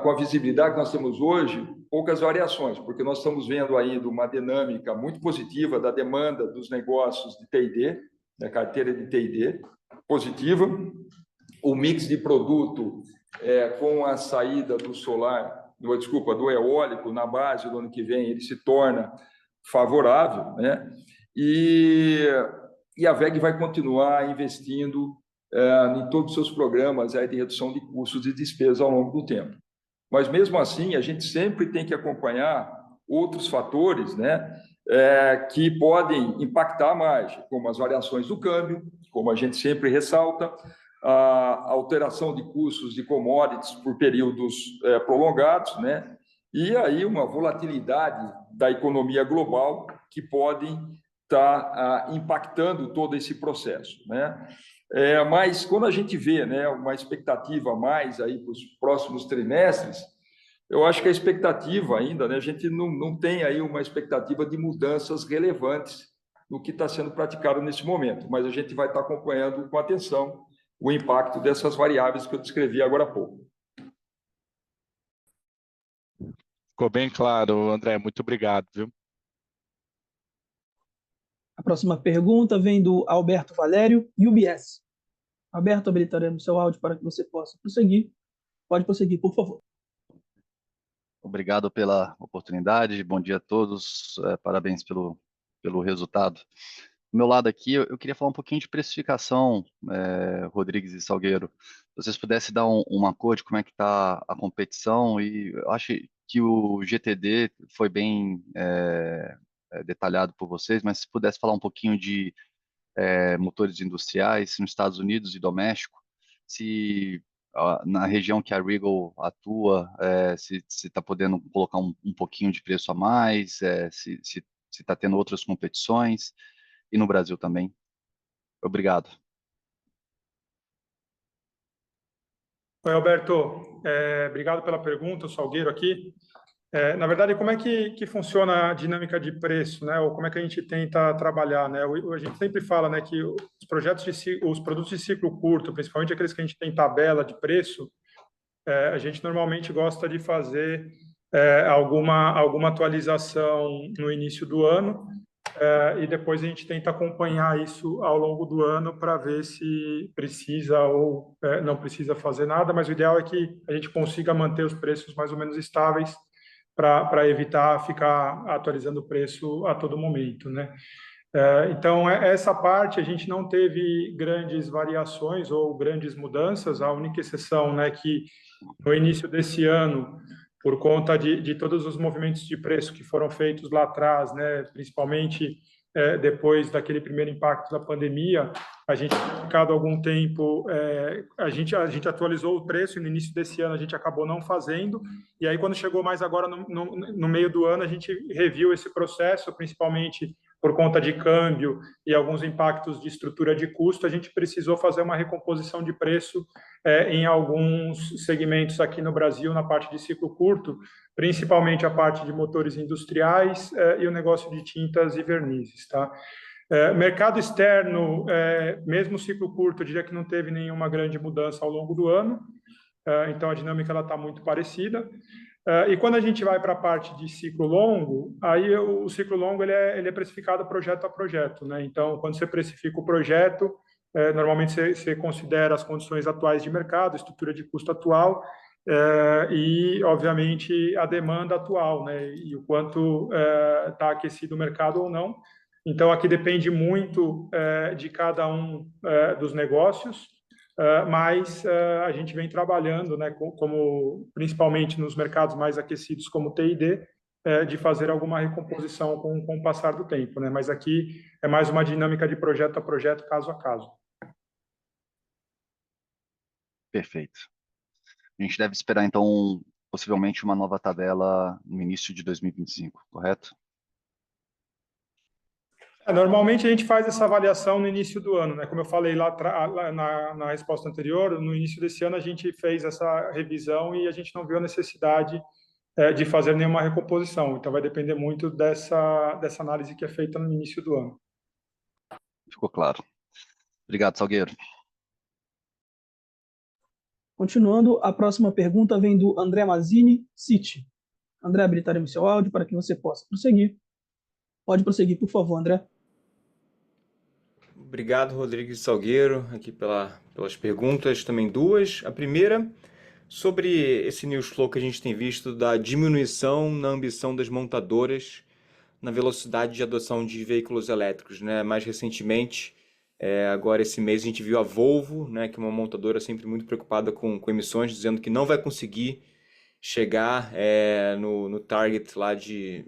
com a visibilidade que nós temos hoje, poucas variações, porque nós estamos vendo ainda uma dinâmica muito positiva da demanda dos negócios de T&D, da carteira de T&D, positiva. O mix de produto com a saída do do eólico na base do ano que vem, ele se torna favorável, né? E a WEG vai continuar investindo em todos os seus programas de redução de custos e despesas ao longo do tempo. Mas, mesmo assim, a gente sempre tem que acompanhar outros fatores, né, que podem impactar a margem, como as variações do câmbio, como a gente sempre ressalta, a alteração de custos de commodities por períodos prolongados, né, e aí uma volatilidade da economia global que podem estar impactando todo esse processo, né? Mas quando a gente vê, né, uma expectativa a mais aí para os próximos trimestres, eu acho que a expectativa ainda, né, a gente não tem aí uma expectativa de mudanças relevantes no que está sendo praticado nesse momento, mas a gente vai estar acompanhando com atenção o impacto dessas variáveis que eu descrevi agora há pouco. Ficou bem claro, André. Muito obrigado, viu? A próxima pergunta vem do Alberto Valério, UBS. Alberto, habilitaremos seu áudio para que você possa prosseguir. Pode prosseguir, por favor. Obrigado pela oportunidade. Bom dia a todos. Parabéns pelo resultado. Do meu lado aqui, eu queria falar um pouquinho de precificação, Rodrigues e Salgueiro. Se vocês pudessem dar uma cor de como é que está a competição, e eu acho que o GTD foi bem detalhado por vocês, mas se pudesse falar um pouquinho de motores industriais nos Estados Unidos e doméstico, se na região que a Regal atua, se está podendo colocar um pouquinho de preço a mais, se está tendo outras competições, e no Brasil também. Obrigado. Oi, Alberto. Obrigado pela pergunta, o Salgueiro aqui. Na verdade, como é que funciona a dinâmica de preço, né? Ou como é que a gente tenta trabalhar, né? A gente sempre fala, né, que os produtos de ciclo curto, principalmente aqueles que a gente tem tabela de preço, a gente normalmente gosta de fazer alguma atualização no início do ano, e depois a gente tenta acompanhar isso ao longo do ano para ver se precisa ou não precisa fazer nada, mas o ideal é que a gente consiga manter os preços mais ou menos estáveis para evitar ficar atualizando o preço a todo momento, né? Então, essa parte a gente não teve grandes variações ou grandes mudanças. A única exceção, né, que no início desse ano por conta de todos os movimentos de preço que foram feitos lá atrás, né, principalmente depois daquele primeiro impacto da pandemia, a gente, ficado algum tempo, a gente atualizou o preço e no início desse ano a gente acabou não fazendo, e aí quando chegou mais agora no meio do ano, a gente reviu esse processo, principalmente por conta de câmbio e alguns impactos de estrutura de custo, a gente precisou fazer uma recomposição de preço em alguns segmentos aqui no Brasil, na parte de ciclo curto, principalmente a parte de motores industriais e o negócio de tintas e vernizes, tá? Mercado externo, mesmo ciclo curto, eu diria que não teve nenhuma grande mudança ao longo do ano, então a dinâmica está muito parecida. E quando a gente vai para a parte de ciclo longo, aí o ciclo longo ele é precificado projeto a projeto, né? Então, quando você precifica o projeto, normalmente você considera as condições atuais de mercado, estrutura de custo atual, e, obviamente, a demanda atual, né? E o quanto está aquecido o mercado ou não. Então, aqui depende muito de cada um dos negócios, mas a gente vem trabalhando, né, como principalmente nos mercados mais aquecidos como T&D, de fazer alguma recomposição com o passar do tempo, né? Mas aqui é mais uma dinâmica de projeto a projeto, caso a caso. Perfeito. A gente deve esperar, então, possivelmente uma nova tabela no início de 2025, correto? Normalmente a gente faz essa avaliação no início do ano, né? Como eu falei lá na resposta anterior, no início desse ano a gente fez essa revisão e a gente não viu a necessidade de fazer nenhuma recomposição. Então vai depender muito dessa análise que é feita no início do ano. Ficou claro. Obrigado, Salgueiro. Continuando, a próxima pergunta vem do André Mazzini, Citi. André, habilitaremos seu áudio para que você possa prosseguir. Pode prosseguir, por favor, André. Obrigado, Rodrigues Salgueiro, aqui pelas perguntas, também duas. A primeira, sobre esse news flow que a gente tem visto da diminuição na ambição das montadoras na velocidade de adoção de veículos elétricos, né? Mais recentemente, agora esse mês, a gente viu a Volvo, né, que é uma montadora sempre muito preocupada com emissões, dizendo que não vai conseguir chegar no target lá de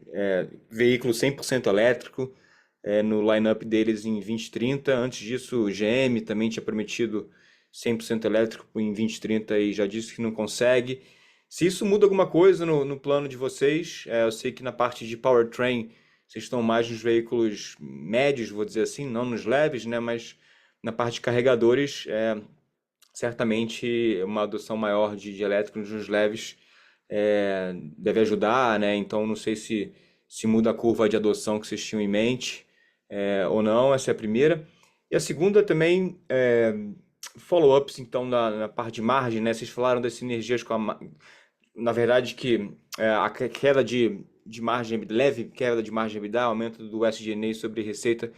veículo 100% elétrico, no line-up deles em 2030. Antes disso, o GM também tinha prometido 100% elétrico em 2030 e já disse que não consegue. Se isso muda alguma coisa no plano de vocês, eu sei que na parte de powertrain vocês estão mais nos veículos médios, vou dizer assim, não nos leves, né? Mas na parte de carregadores, certamente uma adoção maior de elétricos nos leves deve ajudar, né? Então não sei se muda a curva de adoção que vocês tinham em mente ou não. Essa é a primeira. E a segunda também, follow-ups então na parte de margem, né? Vocês falaram das sinergias na verdade que a queda de margem, leve queda de margem EBITDA, aumento do SG&A sobre receita,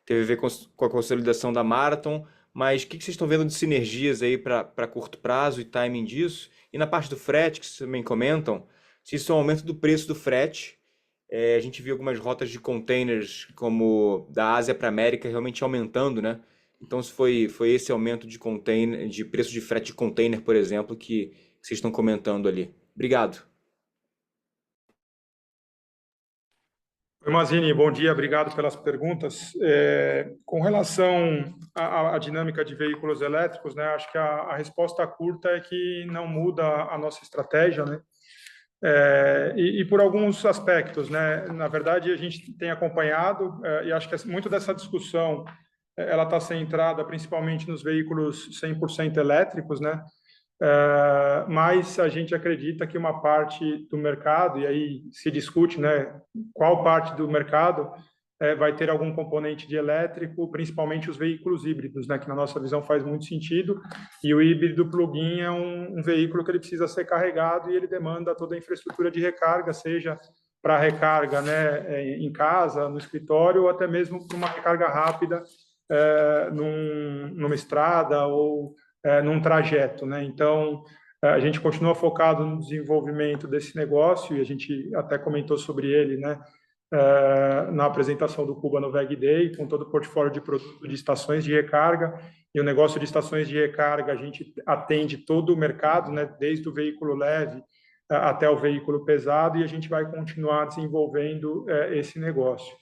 teve a ver com a consolidação da Marathon, mas o que vocês estão vendo de sinergias aí para curto prazo e timing disso? E na parte do frete, que vocês também comentam, se isso é um aumento do preço do frete, a gente viu algumas rotas de containers, como da Ásia para a América, realmente aumentando, né? Então, se foi esse aumento de preço de frete de container, por exemplo, que vocês estão comentando ali. Obrigado. Oi, Mazzini, bom dia, obrigado pelas perguntas. Com relação à dinâmica de veículos elétricos, né, acho que a resposta curta é que não muda a nossa estratégia, né? E por alguns aspectos, né? Na verdade, a gente tem acompanhado e acho que muito dessa discussão ela está centrada principalmente nos veículos 100% elétricos, né? Mas a gente acredita que uma parte do mercado, e aí se discute, né, qual parte do mercado vai ter algum componente de elétrico, principalmente os veículos híbridos, né, que na nossa visão faz muito sentido, e o híbrido plug-in é um veículo que ele precisa ser carregado e ele demanda toda a infraestrutura de recarga, seja para recarga, né, em casa, no escritório, ou até mesmo para uma recarga rápida numa estrada ou num trajeto, né? Então, a gente continua focado no desenvolvimento desse negócio e a gente até comentou sobre ele, né? Na apresentação do Cuba no VEG Day, com todo o portfólio de produtos de estações de recarga. E o negócio de estações de recarga, a gente atende todo o mercado, né? Desde o veículo leve até o veículo pesado, e a gente vai continuar desenvolvendo esse negócio.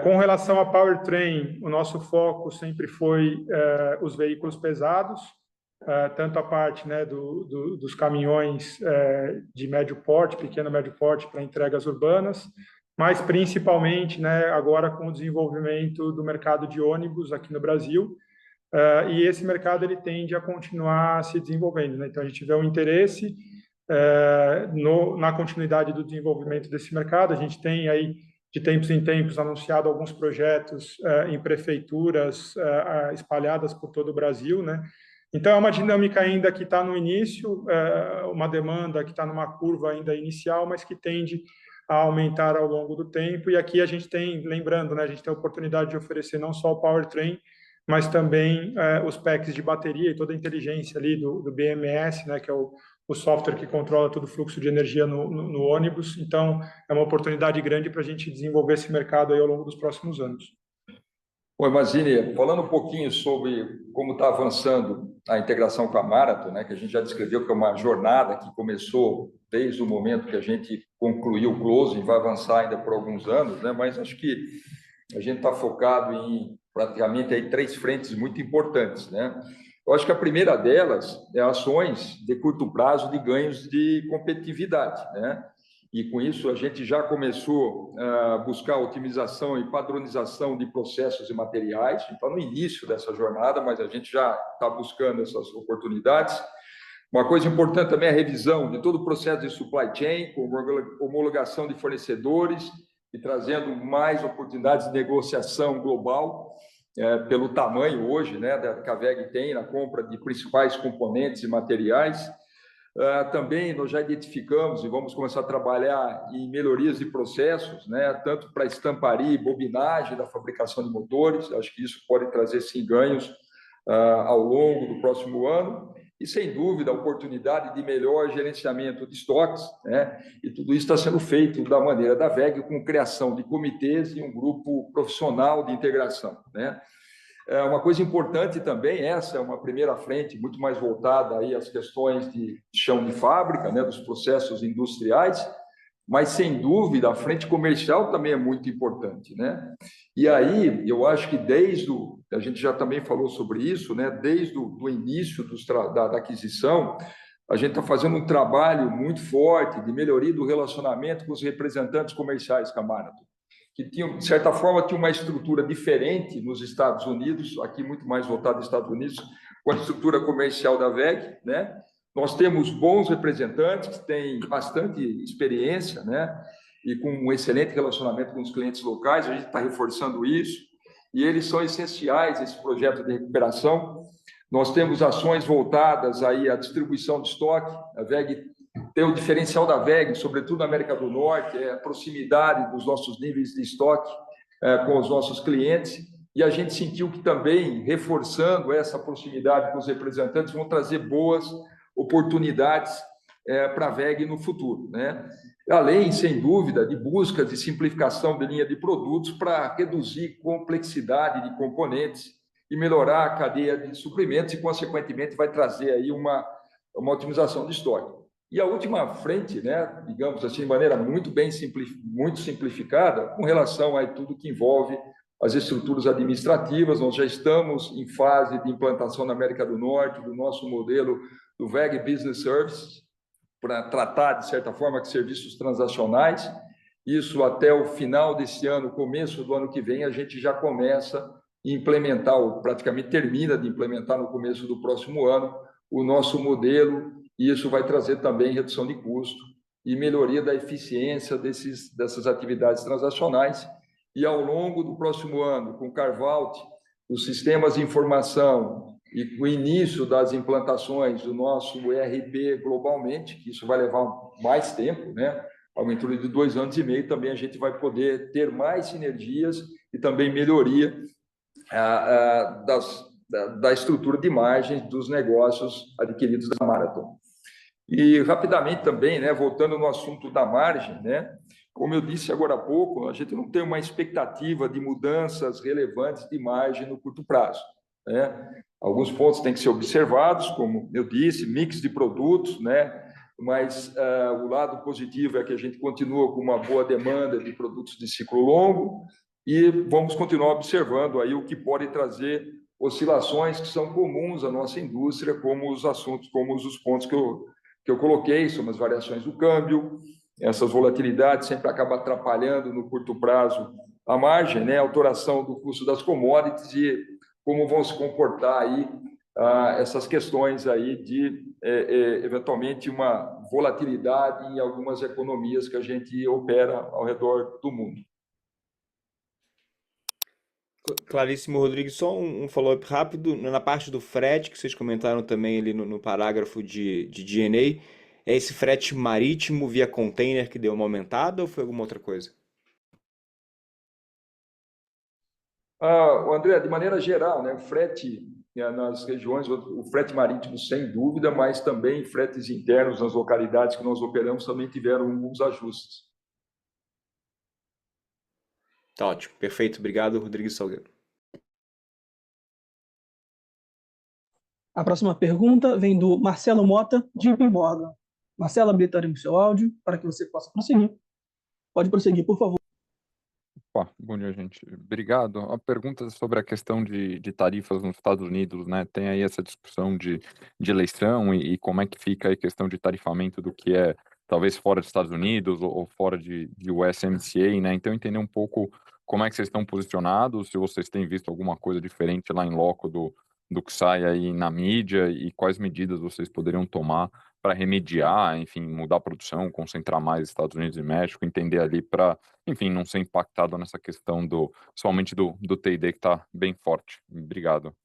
Com relação a powertrain, o nosso foco sempre foi os veículos pesados, tanto a parte, né, dos caminhões de médio porte, pequeno médio porte para entregas urbanas, mas principalmente, né, agora com o desenvolvimento do mercado de ônibus aqui no Brasil, e esse mercado ele tende a continuar se desenvolvendo, né? Então a gente vê um interesse na continuidade do desenvolvimento desse mercado. A gente tem aí de tempos em tempos anunciado alguns projetos em prefeituras espalhadas por todo o Brasil, né? Então é uma dinâmica ainda que está no início, uma demanda que está numa curva ainda inicial, mas que tende a aumentar ao longo do tempo. E aqui a gente tem, lembrando, né, a gente tem a oportunidade de oferecer não só o powertrain, mas também os packs de bateria e toda a inteligência ali do BMS, né, que é o software que controla todo o fluxo de energia no ônibus. Então, é uma oportunidade grande para a gente desenvolver esse mercado aí ao longo dos próximos anos. Oi, Mazini, falando um pouquinho sobre como está avançando a integração com a Marathon, né, que a gente já descreveu que é uma jornada que começou desde o momento que a gente concluiu o closing, vai avançar ainda por alguns anos, né, mas acho que a gente está focado em praticamente aí 3 frentes muito importantes, né? Eu acho que a primeira delas é ações de curto prazo de ganhos de competitividade, né? E com isso a gente já começou a buscar otimização e padronização de processos e materiais. Então, no início dessa jornada, mas a gente já está buscando essas oportunidades. Uma coisa importante também é a revisão de todo o processo de supply chain, com homologação de fornecedores e trazendo mais oportunidades de negociação global, pelo tamanho hoje, né, que a WEG tem na compra de principais componentes e materiais. Também nós já identificamos e vamos começar a trabalhar em melhorias de processos, né, tanto para estamparia e bobinagem da fabricação de motores. Acho que isso pode trazer, sim, ganhos ao longo do próximo ano. E, sem dúvida, a oportunidade de melhor gerenciamento de estoques, né? E tudo isso está sendo feito da maneira da WEG, com criação de comitês e um grupo profissional de integração, né? Uma coisa importante também, essa é uma primeira frente muito mais voltada aí às questões de chão de fábrica, né, dos processos industriais, mas, sem dúvida, a frente comercial também é muito importante, né? E aí, eu acho que a gente já também falou sobre isso, né? Desde o início da aquisição, a gente está fazendo um trabalho muito forte de melhoria do relacionamento com os representantes comerciais da Marathon, que tinham, de certa forma, tinha uma estrutura diferente nos Estados Unidos, aqui muito mais voltada aos Estados Unidos, com a estrutura comercial da WEG, né? Nós temos bons representantes que têm bastante experiência, né? E com um excelente relacionamento com os clientes locais, a gente está reforçando isso, e eles são essenciais, esse projeto de recuperação. Nós temos ações voltadas aí à distribuição de estoque. A WEG tem o diferencial da WEG, sobretudo na América do Norte, é a proximidade dos nossos níveis de estoque com os nossos clientes, e a gente sentiu que também, reforçando essa proximidade com os representantes, vão trazer boas oportunidades para a WEG no futuro, né? Além, sem dúvida, de buscas de simplificação de linha de produtos para reduzir complexidade de componentes e melhorar a cadeia de suprimentos e, consequentemente, vai trazer aí uma otimização de estoque. E a última frente, né, digamos assim, de maneira muito simplificada, com relação a tudo que envolve as estruturas administrativas. Nós já estamos em fase de implantação na América do Norte do nosso modelo do WEG Business Services, para tratar, de certa forma, de serviços transacionais. Isso até o final desse ano, começo do ano que vem, a gente já começa a implementar, ou praticamente termina de implementar no começo do próximo ano, o nosso modelo, e isso vai trazer também redução de custo e melhoria da eficiência dessas atividades transacionais. E ao longo do próximo ano, com o carve-out, os sistemas de informação e com o início das implantações do nosso ERP globalmente, que isso vai levar mais tempo, né? Ao entorno de 2 anos e meio, também a gente vai poder ter mais sinergias e também melhoria da estrutura de margens dos negócios adquiridos da Marathon. E, rapidamente também, né, voltando no assunto da margem, né, como eu disse agora há pouco, a gente não tem uma expectativa de mudanças relevantes de margem no curto prazo, né? Alguns pontos têm que ser observados, como eu disse, mix de produtos, né? mas o lado positivo é que a gente continua com uma boa demanda de produtos de ciclo longo e vamos continuar observando aí o que pode trazer oscilações que são comuns à nossa indústria, como os assuntos, como os pontos que eu coloquei, são as variações do câmbio, essas volatilidades sempre acabam atrapalhando no curto prazo a margem, né, a alteração do custo das commodities e como vão se comportar aí essas questões aí de, eventualmente, uma volatilidade em algumas economias que a gente opera ao redor do mundo. Claríssimo, Rodrigo. Só um follow-up rápido. Na parte do frete, que vocês comentaram também ali no parágrafo de G&A, é esse frete marítimo via container que deu uma aumentada ou foi alguma outra coisa? André, de maneira geral, né, o frete nas regiões, o frete marítimo sem dúvida, mas também fretes internos nas localidades que nós operamos também tiveram alguns ajustes. Tá ótimo, perfeito. Obrigado, Rodrigo Salgueiro. A próxima pergunta vem do Marcelo Mota, de JP Morgan. Marcelo, habilitaremos seu áudio para que você possa prosseguir. Pode prosseguir, por favor. Bom dia, gente. Obrigado. A pergunta é sobre a questão de tarifas nos Estados Unidos, né? Tem aí essa discussão de eleição e como é que fica aí a questão de tarifamento do que é talvez fora dos Estados Unidos ou fora de USMCA, né? Então, entender um pouco como é que vocês estão posicionados, se vocês têm visto alguma coisa diferente lá em loco do que sai aí na mídia e quais medidas vocês poderiam tomar para remediar, enfim, mudar a produção, concentrar mais Estados Unidos e México, entender ali para, enfim, não ser impactado nessa questão somente do T&D que está bem forte. Obrigado.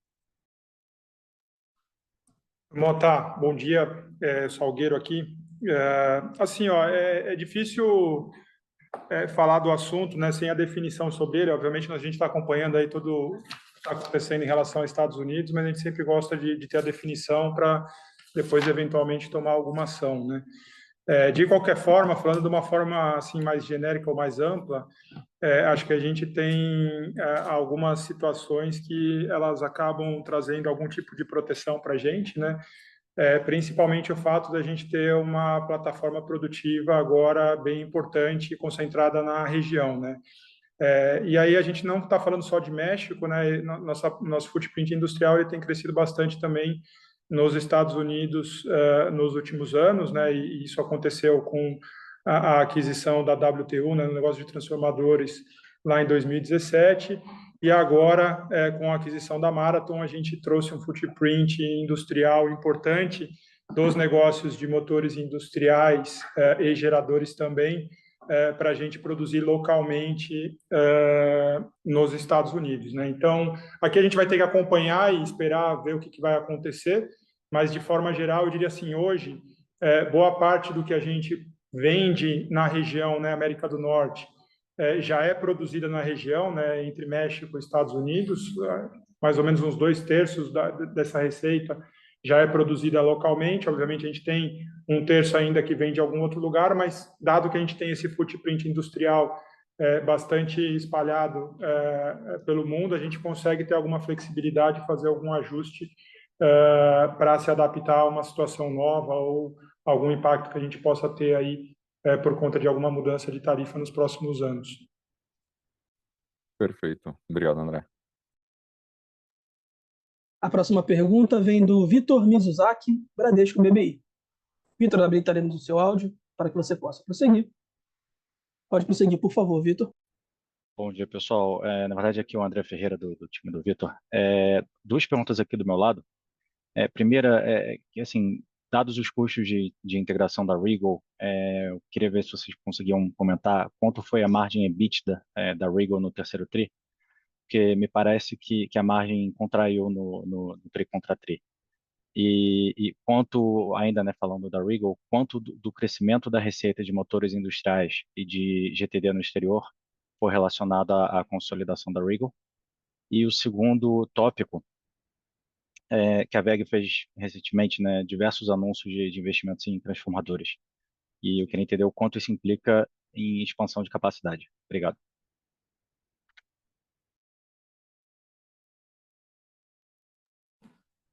Mota, bom dia, Salgueiro aqui. Assim, ó, é difícil falar do assunto, né, sem a definição sobre ele. Obviamente, a gente está acompanhando aí tudo o que está acontecendo em relação aos Estados Unidos, mas a gente sempre gosta de ter a definição para depois, eventualmente, tomar alguma ação, né? De qualquer forma, falando de uma forma assim mais genérica ou mais ampla, acho que a gente tem algumas situações que elas acabam trazendo algum tipo de proteção para a gente, né? Principalmente o fato da gente ter uma plataforma produtiva agora bem importante e concentrada na região, né? E aí a gente não está falando só de México, né? Nosso footprint industrial ele tem crescido bastante também nos Estados Unidos nos últimos anos, né? E isso aconteceu com a aquisição da WTU, né, no negócio de transformadores, lá em 2017. E agora, com a aquisição da Marathon, a gente trouxe um footprint industrial importante dos negócios de motores industriais e geradores também, para a gente produzir localmente nos Estados Unidos, né? Então, aqui a gente vai ter que acompanhar e esperar ver o que vai acontecer, mas de forma geral, eu diria assim, hoje, boa parte do que a gente vende na região, né, América do Norte, já é produzida na região, né, entre México e Estados Unidos, mais ou menos uns 2/3 dessa receita já é produzida localmente. Obviamente, a gente tem 1/3 ainda que vem de algum outro lugar, mas dado que a gente tem esse footprint industrial bastante espalhado pelo mundo, a gente consegue ter alguma flexibilidade, fazer algum ajuste para se adaptar a uma situação nova ou algum impacto que a gente possa ter aí por conta de alguma mudança de tarifa nos próximos anos. Perfeito. Obrigado, André. A próxima pergunta vem do Vitor Mizuzaki, Bradesco BBI. Vitor, habilitaremos o seu áudio para que você possa prosseguir. Pode prosseguir, por favor, Vitor. Bom dia, pessoal. Na verdade, aqui é o André Ferreira, do time do Vitor. Duas perguntas aqui do meu lado. Primeira, que assim, dados os custos de integração da Regal, eu queria ver se vocês conseguiam comentar quanto foi a margem EBITDA da Regal no terceiro tri, porque me parece que a margem contraiu no tri contra tri. E quanto, ainda, né, falando da Regal, quanto do crescimento da receita de motores industriais e de GTD no exterior foi relacionado à consolidação da Regal. E o segundo tópico, que a WEG fez recentemente, né, diversos anúncios de investimentos em transformadores. E eu queria entender o quanto isso implica em expansão de capacidade. Obrigado.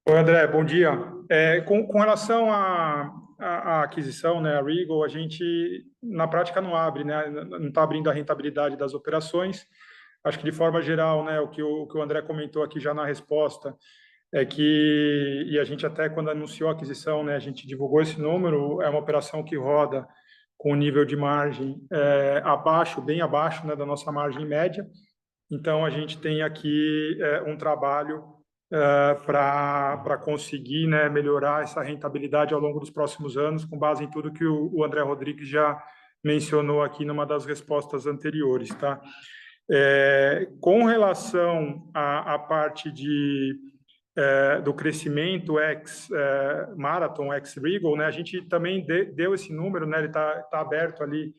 Oi, André, bom dia. Com relação a aquisição, né, a Regal, a gente, na prática, não abre, né, não está abrindo a rentabilidade das operações. Acho que, de forma geral, né, o que o André comentou aqui já na resposta, é que, e a gente até, quando anunciou a aquisição, né, a gente divulgou esse número, é uma operação que roda com nível de margem abaixo, bem abaixo, né, da nossa margem média. Então, a gente tem aqui um trabalho para conseguir, né, melhorar essa rentabilidade ao longo dos próximos anos, com base em tudo que o André Rodrigues já mencionou aqui numa das respostas anteriores, tá? Com relação à parte do crescimento ex-Marathon, ex-Regal, né, a gente também deu esse número, né, ele está aberto ali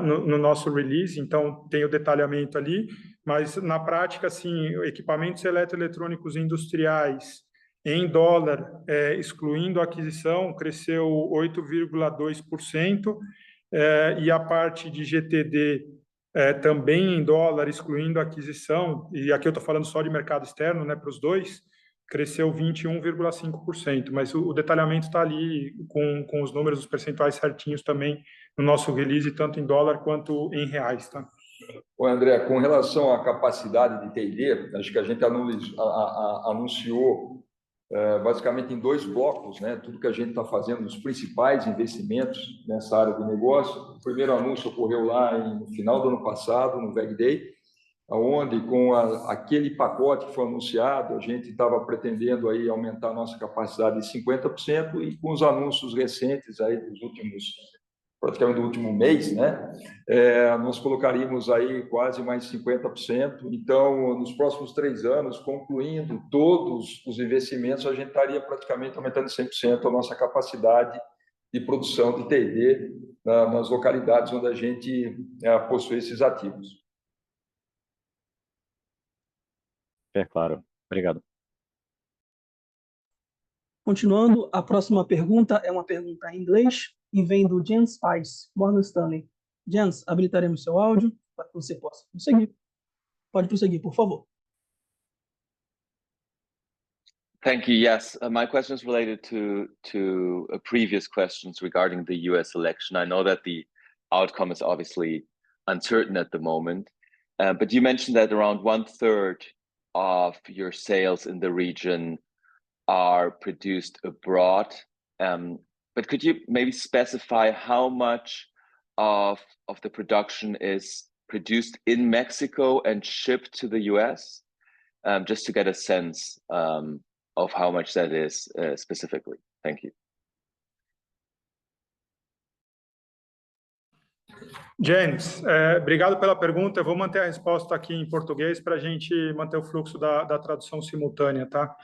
no nosso release, então tem o detalhamento ali, mas na prática, assim, equipamentos eletroeletrônicos industriais em dólar, excluindo a aquisição, cresceu 8,2%, e a parte de GTD também em dólar, excluindo a aquisição, e aqui eu estou falando só de mercado externo, né, para os dois, cresceu 21,5%, mas o detalhamento está ali com os números, os percentuais certinhos também no nosso release, tanto em dólar quanto em reais, tá? Ô, André, com relação à capacidade de T&D, acho que a gente anunciou basicamente em 2 blocos, né, tudo que a gente está fazendo, os principais investimentos nessa área de negócio. O primeiro anúncio ocorreu lá no final do ano passado, no VEG Day, onde com aquele pacote que foi anunciado, a gente estava pretendendo aí aumentar a nossa capacidade em 50%, e com os anúncios recentes aí dos últimos, praticamente do último mês, né, nós colocaríamos aí quase mais 50%. Então, nos próximos 3 anos, concluindo todos os investimentos, a gente estaria praticamente aumentando 100% a nossa capacidade de produção de T&D nas localidades onde a gente possui esses ativos. Claro. Obrigado. Continuando, a próxima pergunta é uma pergunta em inglês e vem do Jens Spice, Morgan Stanley. Jens, habilitaremos seu áudio para que você possa prosseguir. Pode prosseguir, por favor. Thank you. Yes, my question is related to previous questions regarding the U.S. election. I know that the outcome is obviously uncertain at the moment, but you mentioned that around 1/3 of your sales in the region are produced abroad. But could you maybe specify how much of the production is produced in Mexico and shipped to the US? Just to get a sense of how much that is specifically. Thank you. James, obrigado pela pergunta. Eu vou manter a resposta aqui em português para a gente manter o fluxo da tradução simultânea, tá?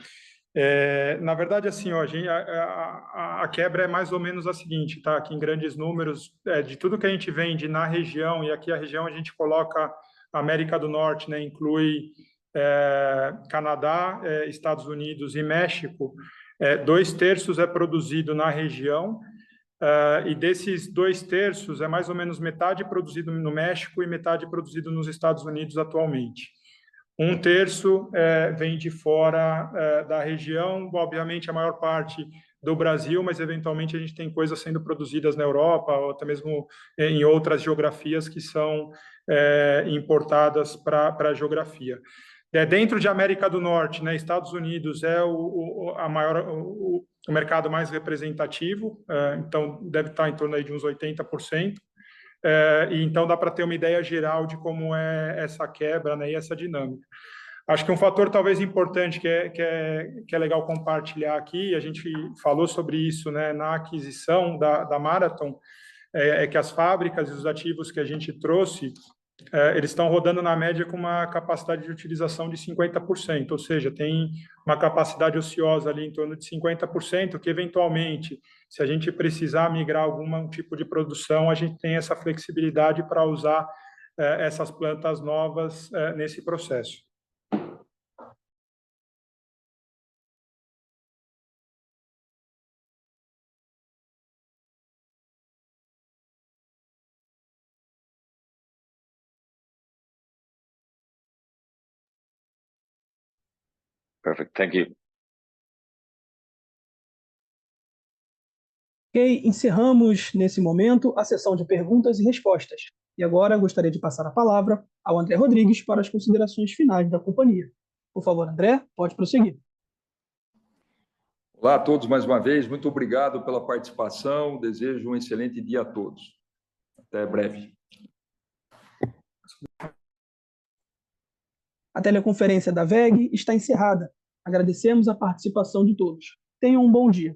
Na verdade, assim, ó, a quebra é mais ou menos a seguinte, tá? Aqui em grandes números, de tudo que a gente vende na região, e aqui a região a gente coloca América do Norte, né? Inclui Canadá, Estados Unidos e México. 2/3 é produzido na região, e desses 2/3 é mais ou menos metade produzido no México e metade produzido nos Estados Unidos atualmente. 1/3 vem de fora da região, obviamente a maior parte do Brasil, mas eventualmente a gente tem coisas sendo produzidas na Europa ou até mesmo em outras geografias que são importadas para a geografia. Dentro de América do Norte, né, Estados Unidos é o mercado mais representativo, então deve estar em torno aí de uns 80%. E então dá para ter uma ideia geral de como é essa quebra, né, e essa dinâmica. Acho que um fator talvez importante que é legal compartilhar aqui, a gente falou sobre isso, né, na aquisição da Marathon, é que as fábricas e os ativos que a gente trouxe, eles estão rodando na média com uma capacidade de utilização de 50%, ou seja, tem uma capacidade ociosa ali em torno de 50%, que eventualmente, se a gente precisar migrar algum tipo de produção, a gente tem essa flexibilidade para usar essas plantas novas nesse processo. Perfect. Thank you. Ok, encerramos nesse momento a sessão de perguntas e respostas. E agora gostaria de passar a palavra ao André Rodrigues para as considerações finais da companhia. Por favor, André, pode prosseguir. Olá a todos mais uma vez, muito obrigado pela participação, desejo um excelente dia a todos. Até breve. A teleconferência da WEG está encerrada. Agradecemos a participação de todos. Tenham um bom dia.